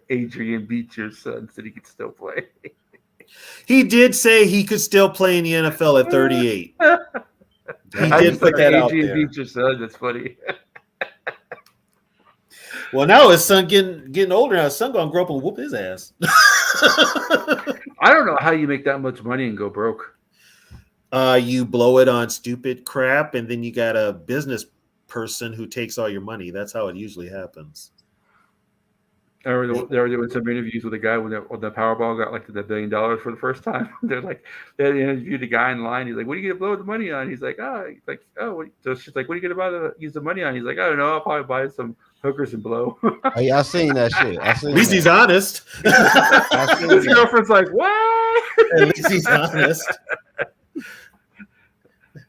Speaker 2: Adrian beat your son, so he could still play.
Speaker 1: He did say he could still play in the NFL at 38. He
Speaker 2: I
Speaker 1: did
Speaker 2: just
Speaker 1: put
Speaker 2: like
Speaker 1: that out
Speaker 2: Adrian
Speaker 1: there.
Speaker 2: beat your son. That's funny.
Speaker 1: Well, now his son getting older. Now his son gonna grow up and whoop his ass.
Speaker 2: I don't know how you make that much money and go broke.
Speaker 1: You blow it on stupid crap, and then you got a business person who takes all your money. That's how it usually happens.
Speaker 2: They were doing some interviews with a guy when the Powerball got like to the $1 billion for the first time. They interviewed the guy in line. He's like, "What are you gonna blow the money on?" He's like, "Oh." So she's like, "What are you gonna use the money on?" He's like, "I don't know. I'll probably buy some hookers and blow."
Speaker 5: Hey, I seen that shit.
Speaker 1: At least he's honest.
Speaker 2: His girlfriend's like, "What?"
Speaker 1: At least he's honest.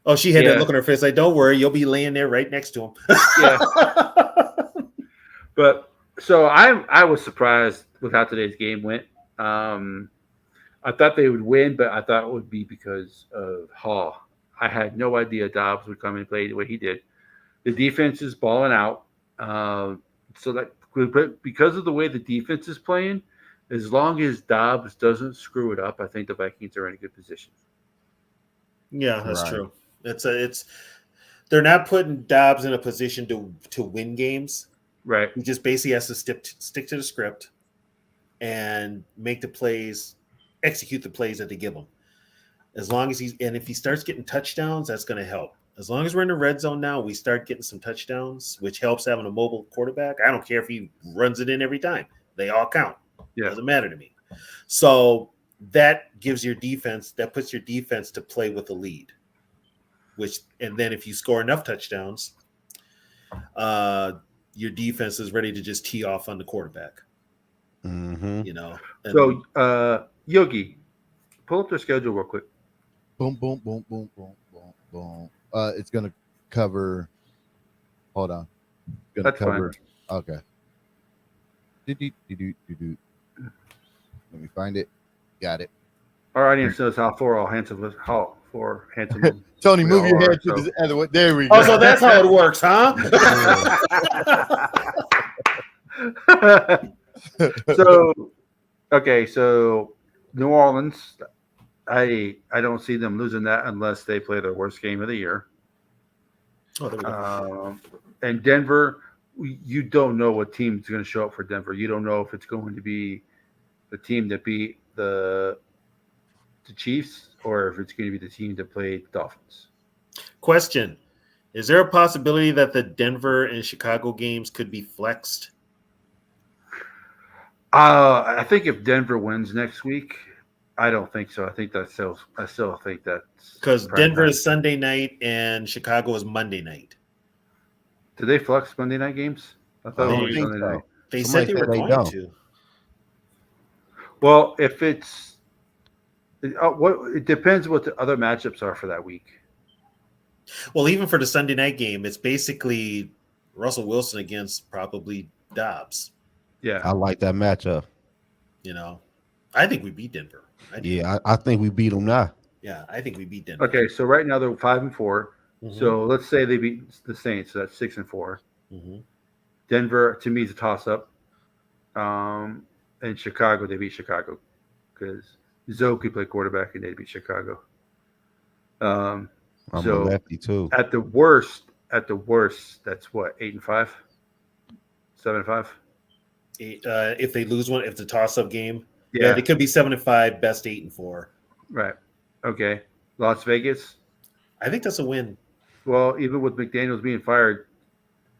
Speaker 1: Oh, she had that look on her face like, "Don't worry, you'll be laying there right next to him."
Speaker 2: Yeah. But so I was surprised with how today's game went. I thought they would win, but I thought it would be because of Hall. I had no idea Dobbs would come and play the way he did. The defense is balling out. So that because of the way the defense is playing, as long as Dobbs doesn't screw it up, I think the Vikings are in a good position.
Speaker 1: Yeah, that's true. They're not putting Dobbs in a position to win games.
Speaker 2: Right.
Speaker 1: He just basically has to stick to the script and make the plays, execute the plays that they give him. As long as if he starts getting touchdowns, that's going to help. As long as we're in the red zone now, we start getting some touchdowns, which helps having a mobile quarterback. I don't care if he runs it in every time. They all count.
Speaker 2: Yeah.
Speaker 1: Doesn't matter to me. So that gives your defense, that puts your defense to play with the lead. And then if you score enough touchdowns, your defense is ready to just tee off on the quarterback.
Speaker 5: Mm-hmm.
Speaker 2: So Yogi, pull up their schedule real quick.
Speaker 4: Boom, boom, boom, boom, boom, boom, boom. It's gonna cover. Hold on. It's gonna cover. Fine. Okay. Let me find it. Got it.
Speaker 2: Our audience knows how handsome.
Speaker 4: Tony, move your head to the other way. There we go.
Speaker 1: Oh, so that's how it works, huh?
Speaker 2: So New Orleans, I don't see them losing that unless they play their worst game of the year. And Denver, you don't know what team's going to show up for Denver. You don't know if it's going to be the team that beat the Chiefs or if it's going to be the team that played the Dolphins.
Speaker 1: Question: is there a possibility that the Denver and Chicago games could be flexed?
Speaker 2: I think if Denver wins next week, I don't think so. I still think that's
Speaker 1: because Denver is Sunday night and Chicago is Monday night.
Speaker 2: Did they flex Monday night games? I thought it was Sunday night.
Speaker 1: They said they were going to.
Speaker 2: Well, if it's it depends what the other matchups are for that week.
Speaker 1: Well, even for the Sunday night game, it's basically Russell Wilson against probably Dobbs.
Speaker 5: Yeah, I like that matchup.
Speaker 1: I think we beat Denver.
Speaker 5: I think we beat them now.
Speaker 1: Yeah, I think we beat Denver.
Speaker 2: Okay, so right now they're 5-4. Mm-hmm. So let's say they beat the Saints, so that's 6-4.
Speaker 1: Mm-hmm.
Speaker 2: Denver to me is a toss-up. And Chicago, they beat Chicago because Zoe could play quarterback and they beat Chicago.
Speaker 5: I'm a lefty too.
Speaker 2: At the worst, that's what 8-5, 7-5.
Speaker 1: If they lose one, if it's a toss-up game, they could be 7-5, best 8-4.
Speaker 2: Right. Okay. Las Vegas.
Speaker 1: I think that's a win.
Speaker 2: Well, even with McDaniels being fired,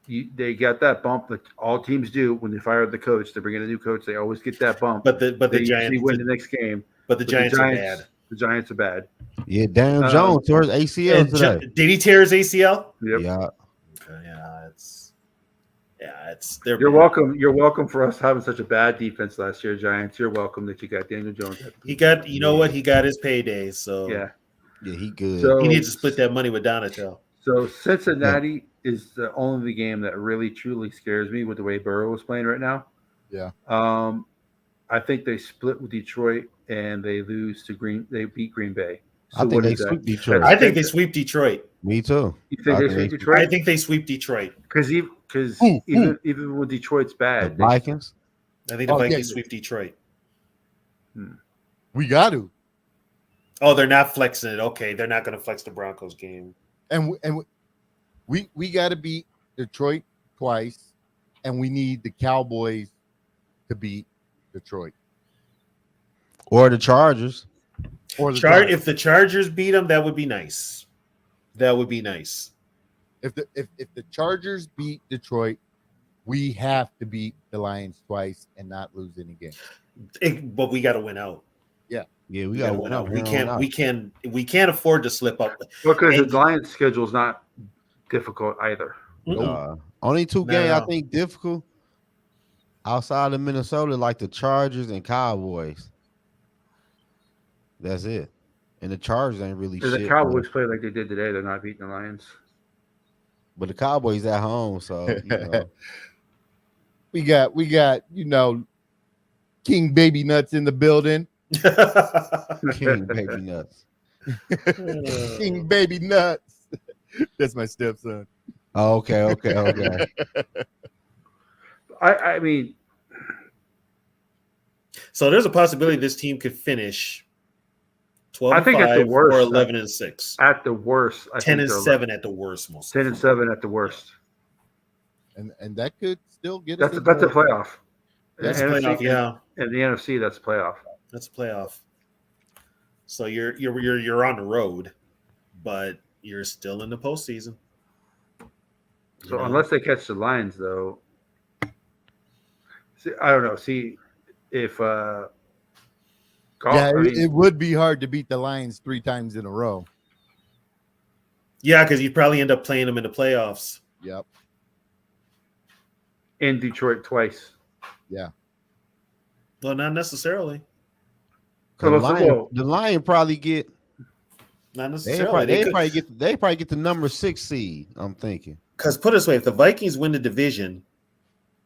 Speaker 2: they got that bump that all teams do when they fire the coach. They bring in a new coach. They always get that bump.
Speaker 1: But the Giants
Speaker 2: win the next game.
Speaker 1: But the Giants are bad.
Speaker 2: The Giants are bad.
Speaker 5: Yeah, Dan Jones tore his ACL today.
Speaker 1: Did he tear his ACL?
Speaker 2: Yep.
Speaker 5: Yeah.
Speaker 1: Okay, yeah, Yeah,
Speaker 2: You're welcome. You're welcome for us having such a bad defense last year, Giants. You're welcome that you got Daniel Jones.
Speaker 1: He got, you know what? He got his payday, so
Speaker 2: Yeah.
Speaker 5: Yeah, he good.
Speaker 2: So
Speaker 1: he needs to split that money with Donatel.
Speaker 2: So Cincinnati is the only game that really truly scares me with the way Burrow is playing right now.
Speaker 4: Yeah.
Speaker 2: I think they split with Detroit and they lose to Green. They beat Green Bay. So
Speaker 5: I think
Speaker 2: what
Speaker 5: they
Speaker 2: is that?
Speaker 5: sweep Detroit.
Speaker 1: I think they sweep Detroit.
Speaker 5: Me too.
Speaker 2: You think
Speaker 5: I
Speaker 2: they
Speaker 5: think
Speaker 2: sweep
Speaker 5: they-
Speaker 2: Detroit?
Speaker 1: I think they sweep Detroit.
Speaker 2: Because even when Detroit's
Speaker 5: The
Speaker 2: bad,
Speaker 5: Vikings.
Speaker 1: I think the
Speaker 4: Oh, yeah,
Speaker 1: Vikings
Speaker 4: yeah.
Speaker 1: sweep Detroit.
Speaker 4: We got to.
Speaker 1: Oh, they're not flexing it. Okay, they're not going to flex the Broncos game.
Speaker 4: And we got to beat Detroit twice, and we need the Cowboys to beat Detroit
Speaker 5: Or the Chargers.
Speaker 4: or the Giants.
Speaker 1: If the Chargers beat them, that would be nice. That would be nice.
Speaker 4: If the Chargers beat Detroit, we have to beat the Lions twice and not lose any game.
Speaker 1: But we got to win out.
Speaker 5: Yeah, we
Speaker 1: We
Speaker 5: got
Speaker 1: got
Speaker 5: to
Speaker 1: to
Speaker 5: win
Speaker 1: win
Speaker 5: out.
Speaker 1: out. We can't afford to slip up.
Speaker 2: because
Speaker 1: And-
Speaker 2: the Lions' schedule is not difficult either.
Speaker 5: Only two
Speaker 1: No,
Speaker 5: games
Speaker 1: no.
Speaker 5: I think difficult outside of Minnesota, like the Chargers and Cowboys. That's it. And the Chargers ain't really
Speaker 2: If
Speaker 5: shit.
Speaker 2: the Cowboys play like they did today, they're not beating the Lions.
Speaker 5: But the Cowboys at home, so you know.
Speaker 4: We got King Baby Nuts in the building.
Speaker 5: King baby nuts.
Speaker 4: King Baby Nuts. That's my stepson.
Speaker 5: Oh, okay.
Speaker 2: I mean,
Speaker 1: So there's a possibility this team could finish 12
Speaker 2: I think at the
Speaker 1: 5
Speaker 2: worst,
Speaker 1: or 11-6.
Speaker 2: at the worst, I
Speaker 1: 10
Speaker 2: think
Speaker 1: and
Speaker 2: they're
Speaker 1: 7 at the worst, most.
Speaker 2: 10 and 7 at the worst.
Speaker 4: And that could still get us.
Speaker 2: That's a playoff.
Speaker 1: That's a
Speaker 2: NFC
Speaker 1: playoff, yeah.
Speaker 2: And the NFC, that's a playoff.
Speaker 1: That's a playoff. So you're on the road, but you're still in the postseason.
Speaker 2: So unless they catch the Lions, though, see, I don't know. See if
Speaker 4: Yeah,
Speaker 2: I mean,
Speaker 4: it would be hard to beat the Lions 3 times in a row.
Speaker 1: Yeah, because you'd probably end up playing them in the playoffs.
Speaker 4: Yep.
Speaker 2: in Detroit twice.
Speaker 1: Well, not necessarily.
Speaker 2: So,
Speaker 5: The Lion probably get.
Speaker 1: Not
Speaker 5: They
Speaker 1: necessarily.
Speaker 5: probably get the number 6 seed. I'm thinking.
Speaker 1: Because put it this way, if the Vikings win the division,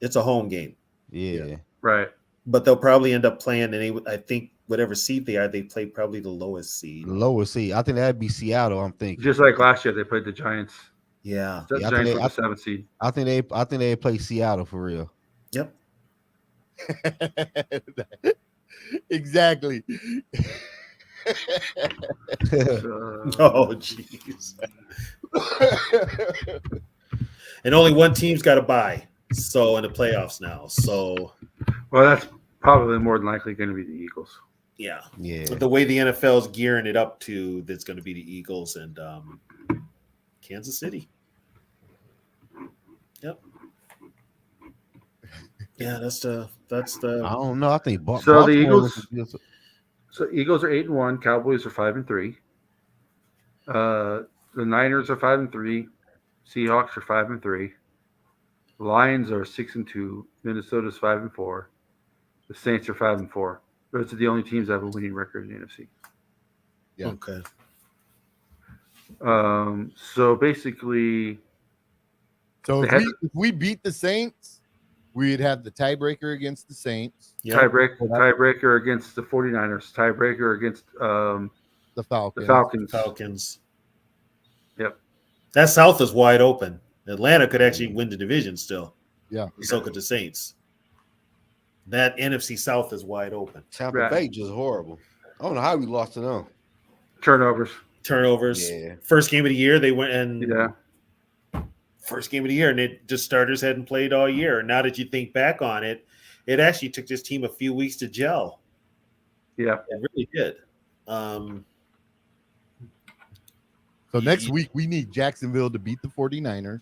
Speaker 1: it's a home game.
Speaker 5: Yeah.
Speaker 2: right.
Speaker 1: But they'll probably end up playing, and I think whatever seed they are, they play probably the lowest seed.
Speaker 5: The lower seed. I think that'd be Seattle. I'm thinking.
Speaker 2: Just like last year, they played the Giants.
Speaker 1: Yeah.
Speaker 2: The
Speaker 5: Yeah, I
Speaker 2: Giants
Speaker 5: think
Speaker 2: were the 7th seed.
Speaker 5: I think they play Seattle for real.
Speaker 1: Yep.
Speaker 4: Exactly.
Speaker 1: Oh, jeez. And only one team's got to bye. So in the playoffs now. So
Speaker 2: well, that's probably more than likely going to be the Eagles.
Speaker 1: yeah.
Speaker 5: Yeah.
Speaker 1: But the way the NFL is gearing it up to, that's going to be the Eagles and Kansas City. Yep. Yeah, that's the.
Speaker 5: I don't know. I think
Speaker 2: So the
Speaker 5: Baltimore
Speaker 2: Eagles. So Eagles are 8-1. Cowboys are 5-3. The Niners are 5-3. Seahawks are 5-3. Lions are 6-2. Minnesota's 5-4. The Saints are 5-4. Those are the only teams that have a winning record in the NFC.
Speaker 4: Yeah.
Speaker 1: Okay.
Speaker 2: So basically,
Speaker 4: So
Speaker 2: They
Speaker 4: if we beat the Saints, we'd have the tiebreaker against the Saints,
Speaker 1: Yeah.
Speaker 2: tiebreaker against the 49ers, tiebreaker against
Speaker 4: the Falcons.
Speaker 2: the Falcons.
Speaker 1: Falcons.
Speaker 2: Yep.
Speaker 1: That South is wide open. Atlanta could actually win the division still.
Speaker 4: Yeah.
Speaker 1: So could the Saints. That NFC South is wide open.
Speaker 5: Tampa
Speaker 2: Right.
Speaker 5: Bay just horrible. I don't know how we lost to them.
Speaker 2: Turnovers.
Speaker 1: Turnovers.
Speaker 5: Yeah.
Speaker 1: First game of the year, they went and
Speaker 2: Yeah.
Speaker 1: first game of the year, and it just starters hadn't played all year. Now that you think back on it, it actually took this team a few weeks to gel.
Speaker 2: Yeah.
Speaker 1: It really did.
Speaker 4: So next week we need Jacksonville to beat the 49ers.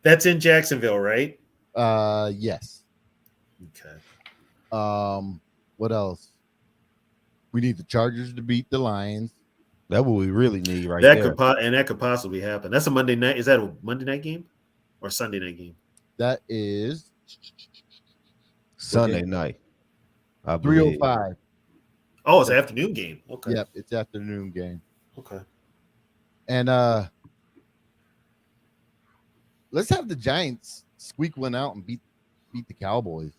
Speaker 1: That's in Jacksonville, right?
Speaker 4: Yes.
Speaker 1: Okay.
Speaker 4: What else? We need the Chargers to beat the Lions.
Speaker 5: That's what we really need right
Speaker 1: That
Speaker 5: there.
Speaker 1: could possibly happen. That's a Monday night. Is that a Monday night game or Sunday night game?
Speaker 4: That is
Speaker 5: Sunday night. I believe.
Speaker 4: 3:05.
Speaker 1: Oh, it's an afternoon game. Okay.
Speaker 4: Yep, it's afternoon game.
Speaker 1: Okay.
Speaker 4: And let's have the Giants squeak one out and beat the Cowboys.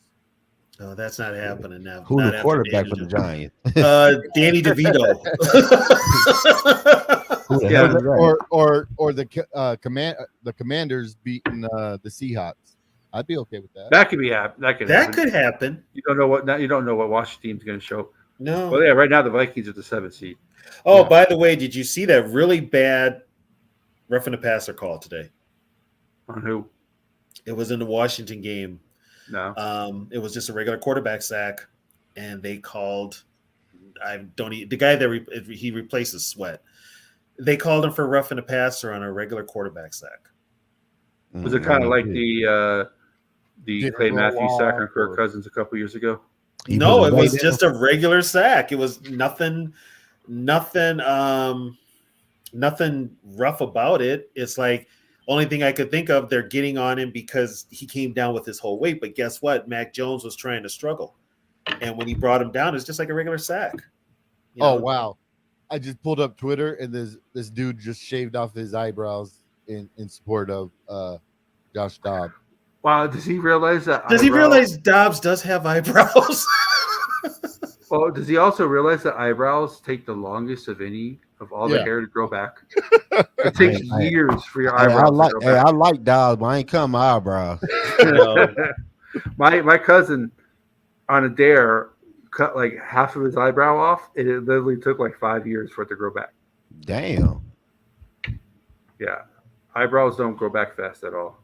Speaker 1: No, that's not happening now.
Speaker 5: Who
Speaker 1: Not
Speaker 5: the
Speaker 1: after
Speaker 5: quarterback
Speaker 1: Danny
Speaker 5: for the
Speaker 1: De-
Speaker 5: Giants?
Speaker 1: Danny DeVito.
Speaker 5: Who the
Speaker 2: Yeah.
Speaker 5: hell is that?
Speaker 4: Or the Commanders beating the Seahawks. I'd be okay with that.
Speaker 2: That could be that could
Speaker 1: That
Speaker 2: happen.
Speaker 1: could happen.
Speaker 2: You don't know what Washington team's going to show.
Speaker 1: No.
Speaker 2: Well, yeah, right now the Vikings are the 7th seed.
Speaker 1: Oh,
Speaker 4: Yeah.
Speaker 1: by the way, did you see that really bad roughing the passer call today?
Speaker 2: On who?
Speaker 1: It was in the Washington game.
Speaker 2: No.
Speaker 1: It was just a regular quarterback sack, and they called. The guy that he replaces Sweat. They called him for roughing the passer on a regular quarterback sack.
Speaker 2: Was it kind of like the
Speaker 4: Didn't
Speaker 2: Clay
Speaker 4: go
Speaker 2: Matthews sack on
Speaker 4: off,
Speaker 2: Kirk
Speaker 4: or-
Speaker 2: Cousins a couple years ago?
Speaker 5: He
Speaker 1: No,
Speaker 5: put
Speaker 1: it
Speaker 5: right
Speaker 1: was
Speaker 5: in.
Speaker 1: just a regular sack. It was nothing rough about it. It's like only thing I could think of, they're getting on him because he came down with his whole weight. But guess what? Mac Jones was trying to struggle. And when he brought him down, it's just like a regular sack. You
Speaker 4: Oh
Speaker 1: know?
Speaker 4: wow! I just pulled up Twitter and this dude just shaved off his eyebrows in support of Josh Dobbs.
Speaker 2: Wow, does he realize that?
Speaker 1: Does he realize Dobbs does have eyebrows?
Speaker 2: Well, does he also realize that eyebrows take the longest of all the
Speaker 4: Yeah.
Speaker 2: hair to grow back? It takes
Speaker 5: Hey,
Speaker 2: years for your
Speaker 5: Hey,
Speaker 2: eyebrows to grow
Speaker 5: I like Dobbs, but I ain't cutting my eyebrows.
Speaker 2: back. My cousin on a dare cut like half of his eyebrow off, and it literally took like 5 years for it to grow back.
Speaker 5: Damn.
Speaker 2: Yeah, eyebrows don't grow back fast at all.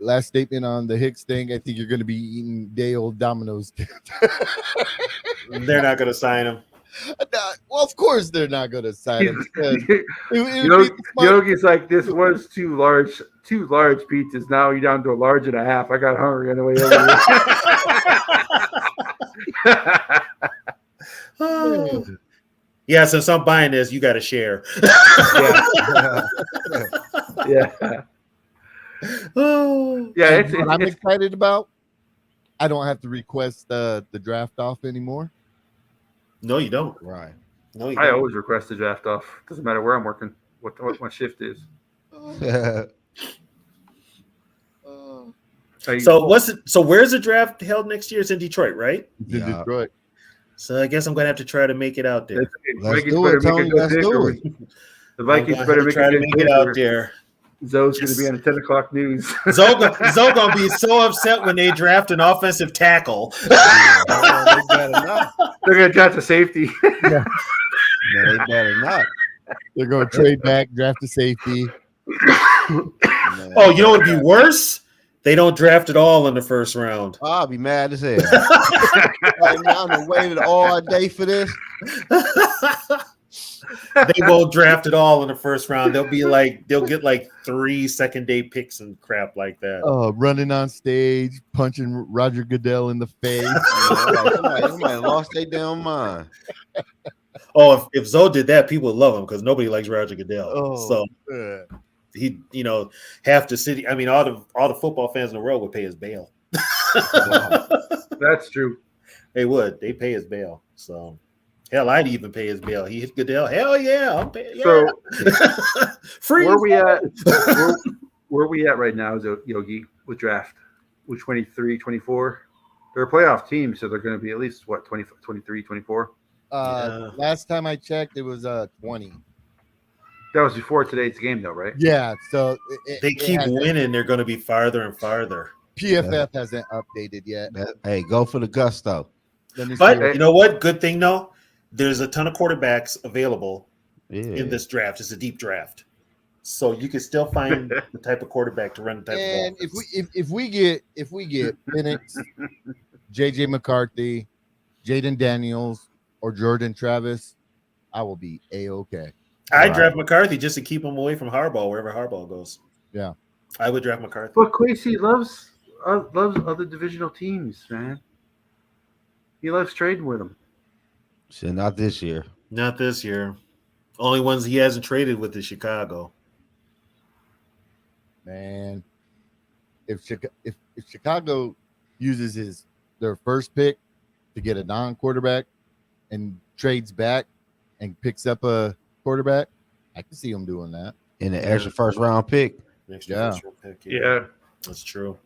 Speaker 4: Last statement on the Hicks thing. I think you're going to be eating day old Domino's.
Speaker 1: They're not going to sign him.
Speaker 4: Well, of course they're not going to sign him. Because it would be smart.
Speaker 2: Yogi's like, this was two large pizzas. Now you're down to a large and a half. I got hungry on the way over here.
Speaker 1: Yeah, since I'm buying this, you got to share.
Speaker 2: Yeah.
Speaker 1: Oh.
Speaker 2: Yeah,
Speaker 4: And what I'm excited about, I don't have to request the draft off anymore.
Speaker 1: No, you don't.
Speaker 5: Right.
Speaker 1: No, you
Speaker 2: I
Speaker 1: don't.
Speaker 2: always request the draft off. Doesn't matter where I'm working, what my shift is.
Speaker 1: So where's the draft held next year? It's in Detroit, right?
Speaker 4: It's in
Speaker 5: Yeah.
Speaker 4: Detroit.
Speaker 1: So I guess I'm gonna have to try to make it out there.
Speaker 5: Let's do it, Tony. Let's do it.
Speaker 2: The
Speaker 1: I'm
Speaker 2: Vikings
Speaker 1: gonna
Speaker 2: better
Speaker 1: have to
Speaker 2: make
Speaker 1: try to
Speaker 2: it
Speaker 1: make it out there.
Speaker 2: Zoe's going to be on the 10 o'clock news.
Speaker 1: Zoe gonna be so upset when they draft an offensive tackle.
Speaker 5: They better not.
Speaker 2: They're going to draft a safety.
Speaker 5: No, they better not.
Speaker 4: They're going to trade back, draft a safety.
Speaker 5: Man.
Speaker 1: Oh, you know what would be worse? They don't draft at all in the first round.
Speaker 5: I'll be mad as hell. Right now, I waited all day for this.
Speaker 1: They won't draft at all in the first round. They'll get like 3 second-day picks and crap like that.
Speaker 4: Running on stage, punching Roger Goodell in the face.
Speaker 5: Somebody lost their damn mind.
Speaker 1: Oh, if Zoe did that, people would love him because nobody likes Roger Goodell.
Speaker 4: Oh,
Speaker 1: So
Speaker 4: yeah.
Speaker 1: he, half the city. I mean, all the football fans in the world would pay his bail.
Speaker 2: That's true.
Speaker 1: They would. They pay his bail. So hell, I'd even pay his bail. He hit Goodell. Hell yeah, I'm paying. Yeah.
Speaker 2: So
Speaker 1: Free.
Speaker 2: where we at? Where we at right now, Yogi, with draft? With 23, 24? They're a playoff team, so they're going to be at least, 23, 24?
Speaker 1: Yeah.
Speaker 4: Last time I checked, it was 20.
Speaker 2: That was before today's game, though, right?
Speaker 4: Yeah, so
Speaker 1: They keep winning. They're going to be farther and farther.
Speaker 4: PFF hasn't updated yet.
Speaker 5: Hey, go for the gusto.
Speaker 4: Let me see
Speaker 1: But
Speaker 4: what-
Speaker 1: you know what? Good thing though. There's a ton of quarterbacks available
Speaker 5: Yeah.
Speaker 1: in this draft. It's a deep draft, so you can still find the type of quarterback to run the type
Speaker 4: and
Speaker 1: of offense.
Speaker 4: if we get Penix, JJ McCarthy, Jaden Daniels, or Jordan Travis, I will be a-okay.
Speaker 1: I'd draft McCarthy just to keep him away from Harbaugh wherever Harbaugh goes.
Speaker 4: Yeah.
Speaker 1: I would draft McCarthy.
Speaker 2: But Quasey loves other divisional teams, man. He loves trading with them.
Speaker 5: Shit, not this year.
Speaker 1: Not this year. Only ones he hasn't traded with is Chicago.
Speaker 4: Man, if Chicago uses their first pick to get a non-quarterback and trades back and picks up a quarterback, I can see them doing that.
Speaker 5: In the extra first round pick,
Speaker 1: Next
Speaker 4: Yeah.
Speaker 1: first round pick.
Speaker 2: Yeah.
Speaker 1: That's true.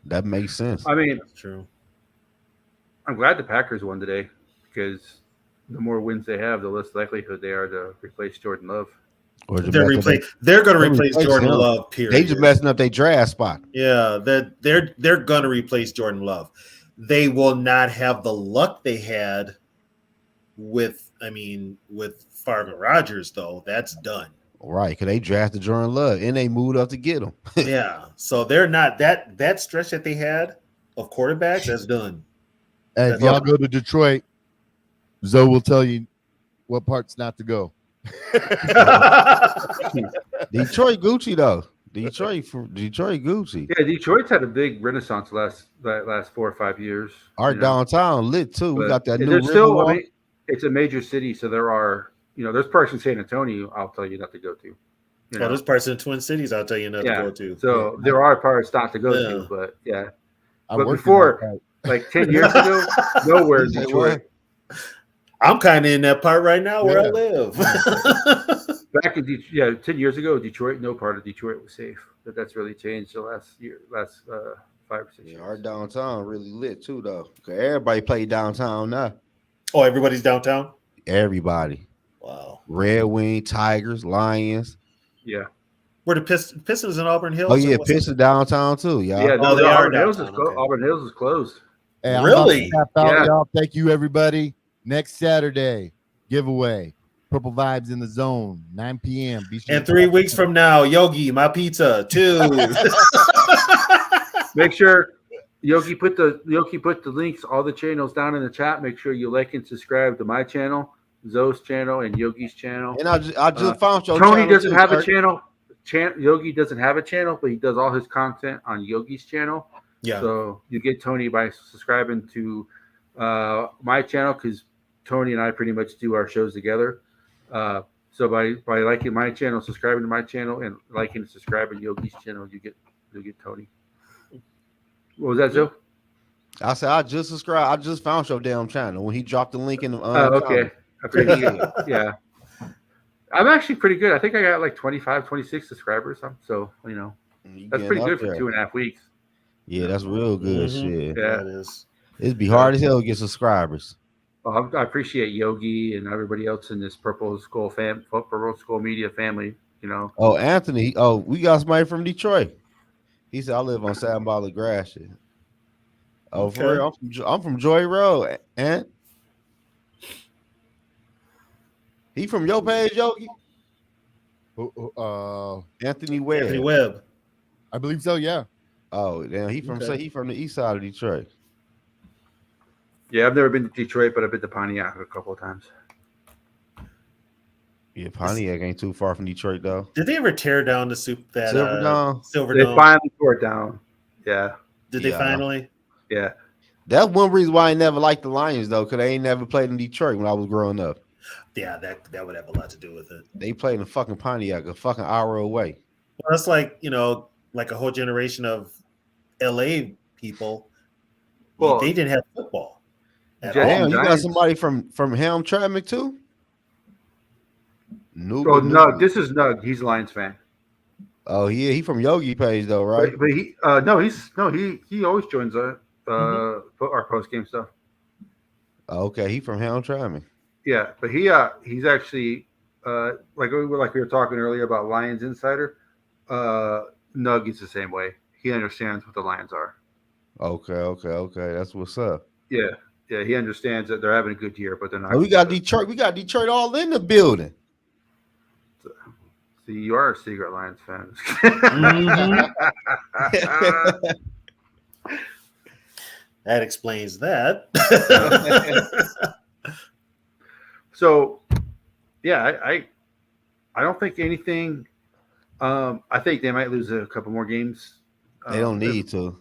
Speaker 5: that makes sense.
Speaker 2: I mean,
Speaker 1: That's true.
Speaker 2: I'm glad the Packers won today because the more wins they have, the less likelihood they are to replace Jordan Love.
Speaker 5: Or just
Speaker 1: They're
Speaker 5: messing up
Speaker 1: They're going to
Speaker 5: they're
Speaker 1: replace
Speaker 5: replacing
Speaker 1: Jordan
Speaker 5: him.
Speaker 1: Love. Period.
Speaker 5: they just messing up their draft spot.
Speaker 1: Yeah, they're going to replace Jordan Love. They will not have the luck they had with Favre and Rodgers, though. That's done.
Speaker 5: Right, because they drafted Jordan Love and they moved up to get him.
Speaker 1: Yeah, so they're not that stretch that they had of quarterbacks. That's done.
Speaker 4: And if y'all go to Detroit, Zoe will tell you what parts not to go.
Speaker 5: Detroit Gucci though. Detroit Gucci.
Speaker 2: Yeah, Detroit's had a big renaissance last 4 or 5 years.
Speaker 5: Our
Speaker 2: you know.
Speaker 5: downtown lit too. We
Speaker 2: But
Speaker 5: got that new
Speaker 2: there's still,
Speaker 5: Riverwalk.
Speaker 2: I mean, it's a major city, so there are, there's parts in San Antonio I'll tell you not to go to. You
Speaker 1: Well,
Speaker 2: know?
Speaker 1: there's parts in Twin Cities I'll tell you not to go to.
Speaker 2: So there are parts not to go
Speaker 1: Yeah.
Speaker 2: to, but yeah.
Speaker 4: I
Speaker 2: But
Speaker 4: worked in
Speaker 2: before-
Speaker 4: that part.
Speaker 2: Like 10 years ago, nowhere in
Speaker 5: Say
Speaker 2: Detroit.
Speaker 1: I'm kind of in that part right now where I
Speaker 4: Yeah.
Speaker 1: live.
Speaker 2: Back in 10 years ago, Detroit, no part of Detroit was safe. But that's really changed the last 5 or 6
Speaker 5: Yeah,
Speaker 2: years.
Speaker 5: our downtown really lit too though. 'Cause everybody play downtown now.
Speaker 1: Oh, everybody's downtown?
Speaker 5: Everybody.
Speaker 1: Wow.
Speaker 5: Red Wing, Tigers, Lions.
Speaker 2: Yeah.
Speaker 1: Where the Pistons in Auburn Hills?
Speaker 5: Oh yeah,
Speaker 1: What's that?
Speaker 5: Pistons downtown too, y'all.
Speaker 2: Yeah,
Speaker 1: Oh,
Speaker 2: no,
Speaker 1: they are
Speaker 2: Auburn Hills is
Speaker 1: downtown, okay.
Speaker 2: Auburn Hills is closed.
Speaker 4: Hey, I'm
Speaker 1: Really?
Speaker 4: about to tap out,
Speaker 2: Yeah.
Speaker 4: y'all. Thank you, everybody. Next Saturday, giveaway. Purple Vibes in the Zone, 9 p.m. Be sure
Speaker 1: And
Speaker 4: to
Speaker 1: 3
Speaker 4: tap
Speaker 1: weeks
Speaker 4: in.
Speaker 1: from now, Yogi, my pizza, 2.
Speaker 2: Make sure Yogi put the links, all the channels down in the chat. Make sure you like and subscribe to my channel, Zoe's channel, and Yogi's channel.
Speaker 5: And I just found your
Speaker 2: Tony
Speaker 5: channel
Speaker 2: doesn't
Speaker 5: too,
Speaker 2: have a
Speaker 5: Kurt.
Speaker 2: channel. Yogi doesn't have a channel, but he does all his content on Yogi's channel.
Speaker 1: Yeah.
Speaker 2: So you get Tony by subscribing to my channel because Tony and I pretty much do our shows together. So by liking my channel, subscribing to my channel, and liking and subscribing to Yogi's channel, you get Tony. What was that, Joe?
Speaker 5: I said I just subscribed. I just found your damn channel when he dropped the link in the
Speaker 2: Okay. I figured yeah. I'm actually pretty good. I think I got like 25, 26 subscribers. So, that's pretty good for 2.5 weeks.
Speaker 5: Yeah, that's real good
Speaker 1: Mhm.
Speaker 5: shit.
Speaker 2: Yeah.
Speaker 1: That is.
Speaker 5: It'd be hard as hell to get subscribers.
Speaker 2: Well, I appreciate Yogi and everybody else in this Purple Skull Media family.
Speaker 5: Oh, Anthony. Oh, we got somebody from Detroit. He said I live on Satin Ball of Grass shit. Oh,
Speaker 1: Okay.
Speaker 5: for real? I'm from Joy Road, and he from your page, Yogi? Anthony Webb.
Speaker 1: Anthony Webb.
Speaker 4: I believe so. Yeah.
Speaker 5: Oh, damn, he from the east side of Detroit.
Speaker 2: Yeah, I've never been to Detroit, but I've been to Pontiac a couple of times.
Speaker 5: Yeah, Pontiac ain't too far from Detroit though.
Speaker 1: Did they ever tear down the
Speaker 5: Silverdome?
Speaker 2: They finally tore it down. Yeah,
Speaker 1: Did they
Speaker 5: Yeah.
Speaker 1: finally?
Speaker 2: yeah.
Speaker 5: That's one reason why I never liked the Lions though, because they ain't never played in Detroit when I was growing up.
Speaker 1: Yeah, that would have a lot to do with it.
Speaker 5: They played in fucking Pontiac, a fucking hour away.
Speaker 1: Well, that's like like a whole generation of LA people.
Speaker 2: Well,
Speaker 1: they didn't have football. At
Speaker 2: Yeah,
Speaker 1: all.
Speaker 5: Damn, you got
Speaker 2: Giants.
Speaker 5: somebody from Hamtramck too? Noob.
Speaker 2: Oh, Nug. This is Nug. He's a Lions fan.
Speaker 5: Oh yeah, he from Yogi page though, right?
Speaker 2: But he he always joins our post game stuff.
Speaker 5: Okay, he from Hamtramck.
Speaker 2: Yeah, but he's actually like we were talking earlier about Lions Insider. Nug is the same way. He understands what the Lions are.
Speaker 5: Okay. That's what's up.
Speaker 2: Yeah, he understands that they're having a good year, but they're not.
Speaker 5: Oh, we got Detroit all in the building.
Speaker 2: See, you are a secret Lions fan.
Speaker 1: That explains that.
Speaker 2: So, yeah, I don't think anything. I think they might lose a couple more games.
Speaker 5: They don't need to.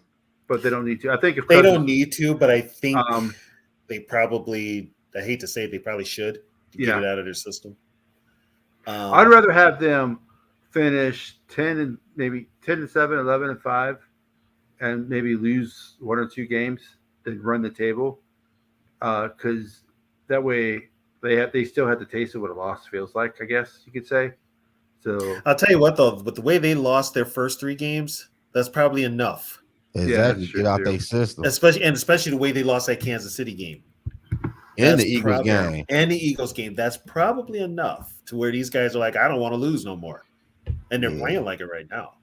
Speaker 2: But they don't need to. I think if
Speaker 1: They
Speaker 2: Cousins-
Speaker 1: don't need to, but I think
Speaker 2: Um,
Speaker 1: they probably. I hate to say it, they probably should get
Speaker 2: Yeah.
Speaker 1: it out of their system.
Speaker 2: I'd rather have them finish 10 and maybe 10-7, 11-5, and maybe lose 1 or 2 games, then run the table, because that way they still have the taste of what a loss feels like. I guess you could say. So
Speaker 1: I'll tell you what, though, with the way they lost their first 3 games, that's probably enough.
Speaker 5: Exactly.
Speaker 2: that's true,
Speaker 5: Get out
Speaker 2: too.
Speaker 5: their system.
Speaker 1: Especially the way they lost that Kansas City game.
Speaker 5: In
Speaker 1: That's
Speaker 5: the Eagles game.
Speaker 1: And the Eagles game. That's probably enough to where these guys are like, I don't want to lose no more. And they're playing like it right now.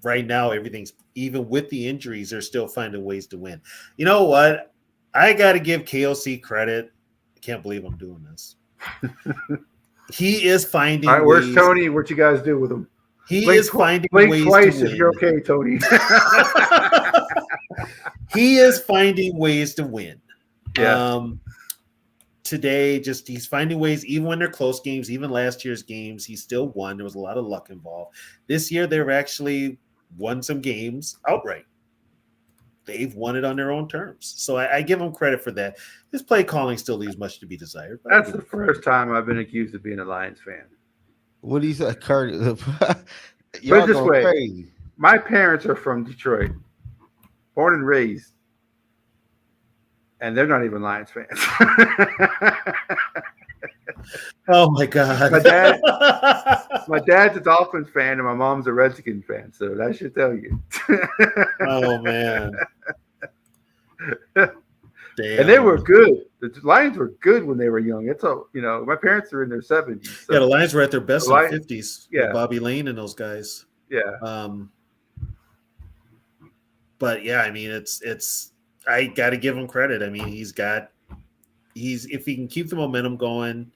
Speaker 1: Right now, everything's, even with the injuries, they're still finding ways to win. You know what? I got to give KOC credit. I can't believe I'm doing this. He is finding
Speaker 2: all right,
Speaker 1: ways.
Speaker 2: where's Tony? What you guys do with him?
Speaker 1: He
Speaker 2: Blink
Speaker 1: is finding
Speaker 2: blink
Speaker 1: ways
Speaker 2: twice
Speaker 1: to
Speaker 2: if you're
Speaker 1: win.
Speaker 2: okay, Tony.
Speaker 1: He is finding ways to win.
Speaker 2: Yeah.
Speaker 1: Today, just he's finding ways, even when they're close games, even last year's games, he still won. There was a lot of luck involved. This year, they've actually won some games outright. They've won it on their own terms. So I give him credit for that. His play calling still leaves much to be desired. But
Speaker 2: That's the first time I've been accused of being a Lions fan.
Speaker 5: What do you say, Kurt?
Speaker 2: Put
Speaker 5: Y'all
Speaker 2: it this
Speaker 5: going
Speaker 2: way.
Speaker 5: crazy.
Speaker 2: My parents are from Detroit, born and raised, and they're not even Lions fans.
Speaker 1: oh my God.
Speaker 2: My dad's a Dolphins fan, and my mom's a Redskin fan, so that should tell you.
Speaker 1: Oh man. Damn.
Speaker 2: And they were good. The Lions were good when they were young. It's a, my parents are in their 70s. So,
Speaker 1: Yeah, the Lions were at their best in the 50s.
Speaker 2: Yeah.
Speaker 1: With Bobby Lane and those guys.
Speaker 2: yeah.
Speaker 1: But yeah, I mean, it's I got to give him credit. I mean, if he can keep the momentum going,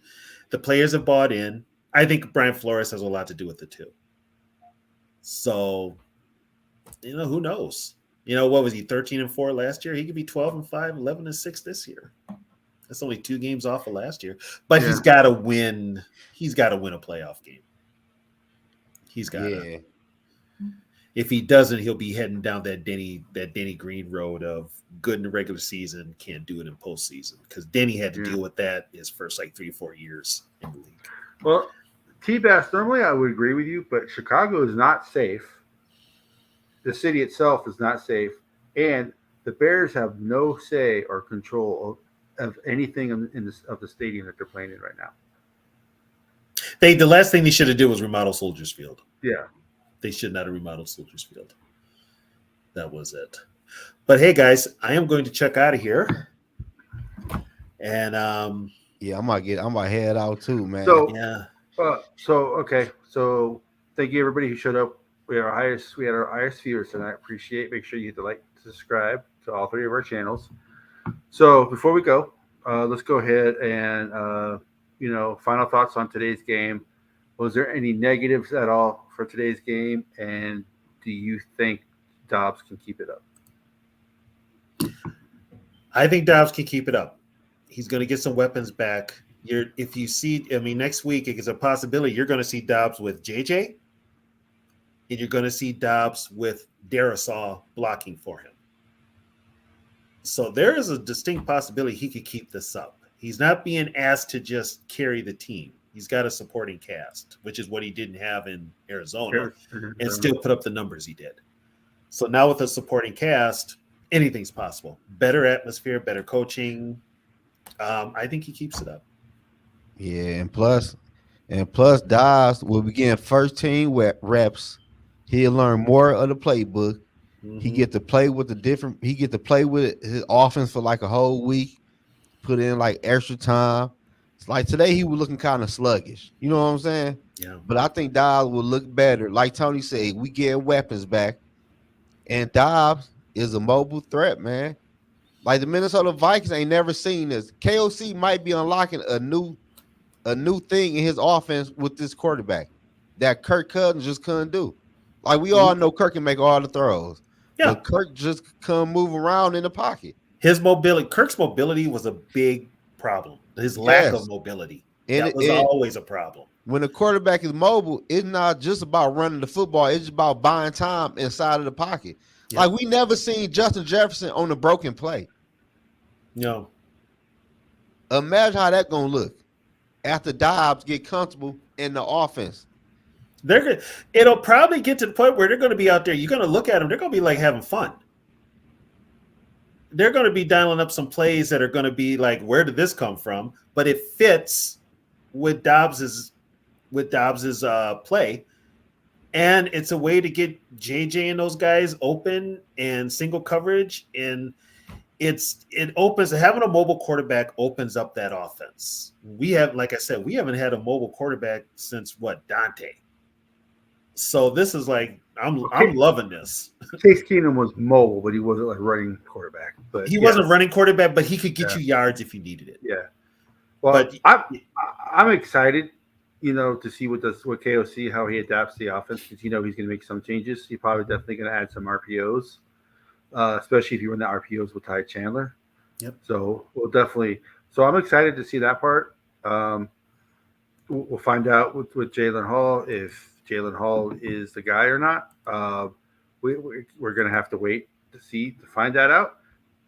Speaker 1: the players have bought in. I think Brian Flores has a lot to do with it too. So, who knows? What was he, 13-4 last year? He could be 12-5, 11-6 this year. That's only 2 games off of last year. But he's got to win. He's got to win a playoff game. He's got to.
Speaker 5: Yeah.
Speaker 1: If he doesn't, he'll be heading down that Denny Green road of good in the regular season, can't do it in postseason, because Denny had to deal with that his first 3 or 4 years in the league.
Speaker 2: Well, T-Bass, normally I would agree with you, but Chicago is not safe. The city itself is not safe, and the Bears have no say or control of anything of the stadium that they're playing in right now.
Speaker 1: The last thing they should have did was remodel Soldiers Field.
Speaker 2: Yeah.
Speaker 1: They should not have remodeled Soldiers Field. That was it. But hey, guys, I am going to check out of here. And
Speaker 5: Yeah, I'm gonna head out too, man.
Speaker 2: So
Speaker 1: yeah.
Speaker 2: Okay. So thank you everybody who showed up. We had our highest viewers tonight. Appreciate. Make sure you hit the like, subscribe to all 3 of our channels. So before we go, let's go ahead and final thoughts on today's game. Was there any negatives at all for today's game? And do you think Dobbs can keep it up?
Speaker 1: I think Dobbs can keep it up. He's going to get some weapons back. Next week it's a possibility you're going to see Dobbs with JJ, and you're going to see Dobbs with Darisaw blocking for him. So there is a distinct possibility he could keep this up. He's not being asked to just carry the team. He's got a supporting cast, which is what he didn't have in Arizona, and still put up the numbers he did. So now with a supporting cast, anything's possible. Better atmosphere, better coaching. I think he keeps it up.
Speaker 5: Yeah, and plus Dobbs will be getting first team reps. He'll learn more of the playbook.
Speaker 1: Mm-hmm.
Speaker 5: He get to play with his offense for a whole week, put in extra time. It's like today he was looking kind of sluggish. You know what I'm saying?
Speaker 1: Yeah.
Speaker 5: But I think Dobbs will look better. Like Tony said, we get weapons back. And Dobbs is a mobile threat, man. Like the Minnesota Vikings ain't never seen this. KOC might be unlocking a new thing in his offense with this quarterback that Kirk Cousins just couldn't do. Like we all know Kirk can make all the throws.
Speaker 1: Yeah.
Speaker 5: But Kirk just couldn't move around in the pocket.
Speaker 1: Kirk's mobility was a big problem. His lack of mobility. That was always a problem.
Speaker 5: When a quarterback is mobile, it's not just about running the football. It's just about buying time inside of the pocket. Yeah. Like we never seen Justin Jefferson on a broken play.
Speaker 1: No.
Speaker 5: Imagine how that gonna look after Dobbs get comfortable in the offense.
Speaker 1: It'll probably get to the point where they're going to be out there. You're going to look at them. They're going to be like having fun. They're going to be dialing up some plays that are going to be like, where did this come from? But it fits with Dobbs's play, and it's a way to get JJ and those guys open and single coverage, and it opens. Having a mobile quarterback opens up that offense. We have, like I said, we haven't had a mobile quarterback since Dante. So this is like I'm loving this.
Speaker 2: Chase Keenum was mobile, but he wasn't like running quarterback. But
Speaker 1: he wasn't running quarterback, but he could get you yards if you needed it.
Speaker 2: Yeah. Well, but I'm excited, to see what KOC, how he adapts the offense, because he's going to make some changes. He's probably definitely going to add some RPOs, especially if you run the RPOs with Ty Chandler.
Speaker 1: Yep.
Speaker 2: So we'll definitely. So I'm excited to see that part. We'll find out with Jalen Hall if Jalen Hall is the guy or not. We're going to have to wait to find that out.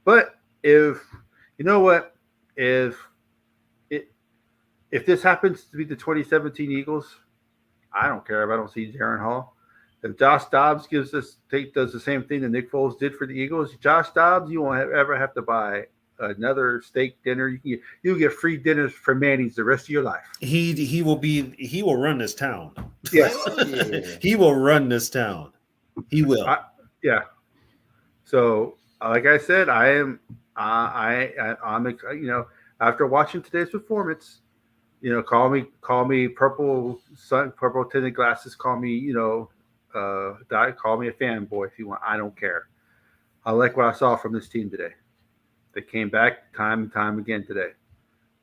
Speaker 2: But if this happens to be the 2017 Eagles, I don't care if I don't see Jaren Hall. If Josh Dobbs does the same thing that Nick Foles did for the Eagles, Josh Dobbs, you won't ever have to buy another steak dinner. You'll get free dinners from Manny's the rest of your life.
Speaker 1: He will run this town.
Speaker 2: Yes,
Speaker 1: he will run this town. He will.
Speaker 2: Yeah. So, like I said, I'm after watching today's performance, call me purple tinted glasses, call me call me a fanboy if you want. I don't care. I like what I saw from this team today. They came back time and time again today.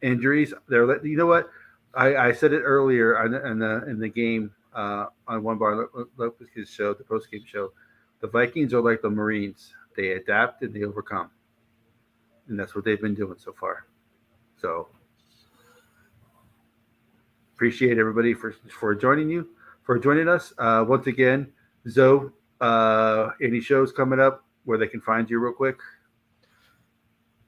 Speaker 2: Injuries, you know what? I said it earlier in the game on one of our Lopez's show, the post game show. The Vikings are like the Marines. They adapt and they overcome, and that's what they've been doing so far. So appreciate everybody for joining us once again. Zoe, any shows coming up where they can find you real quick?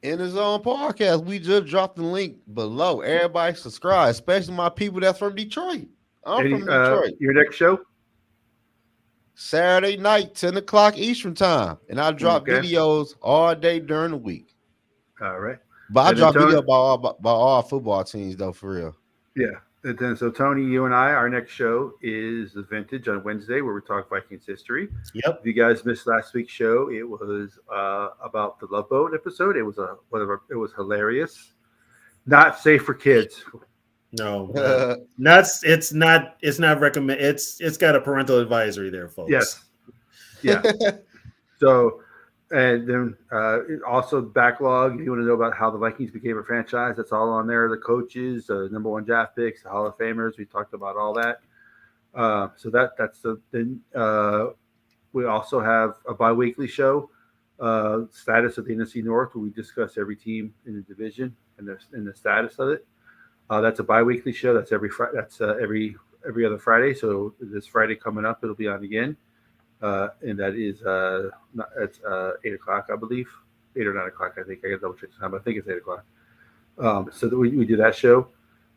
Speaker 5: In his own podcast, we just dropped the link below. Everybody subscribe, especially my people that's from Detroit. I'm from Detroit.
Speaker 2: Your next show?
Speaker 5: Saturday night, 10 o'clock Eastern time. And I drop videos all day during the week.
Speaker 2: All right.
Speaker 5: But I drop video about all football teams, though, for real.
Speaker 2: Yeah. And then, so Tony, you and I, our next show is The Vintage on Wednesday, where we talk Vikings history.
Speaker 1: Yep.
Speaker 2: If you guys missed last week's show, it was about the Love Boat episode. It was it was hilarious. Not safe for kids.
Speaker 1: No, it's not recommend. It's got a parental advisory there, folks.
Speaker 2: Yes. Yeah. So, and then also backlog. If you want to know about how the Vikings became a franchise, that's all on there. The coaches, the number one draft picks, the Hall of Famers. We talked about all that. So that's then we also have a bi-weekly show, status of the NFC North, where we discuss every team in the division and the status of it. That's a bi-weekly show. That's every every other Friday. So this Friday coming up, it'll be on again. And that is it's 8 o'clock, I believe, 8 or 9 o'clock. I think I got to double check the time, but I think it's 8 o'clock. So that we do that show,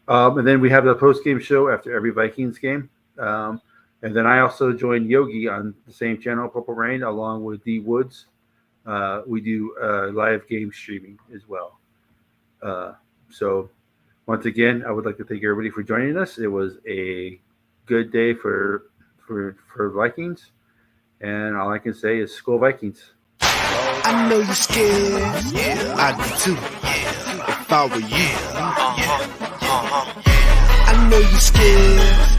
Speaker 2: and then we have the post game show after every Vikings game, and then I also join Yogi on the same channel, Purple Rain, along with D Woods. We do live game streaming as well. So once again, I would like to thank everybody for joining us. It was a good day for Vikings. And all I can say is Skol Vikings.
Speaker 6: I know you're scared. Yeah, I do too. If I were you. I know you're scared.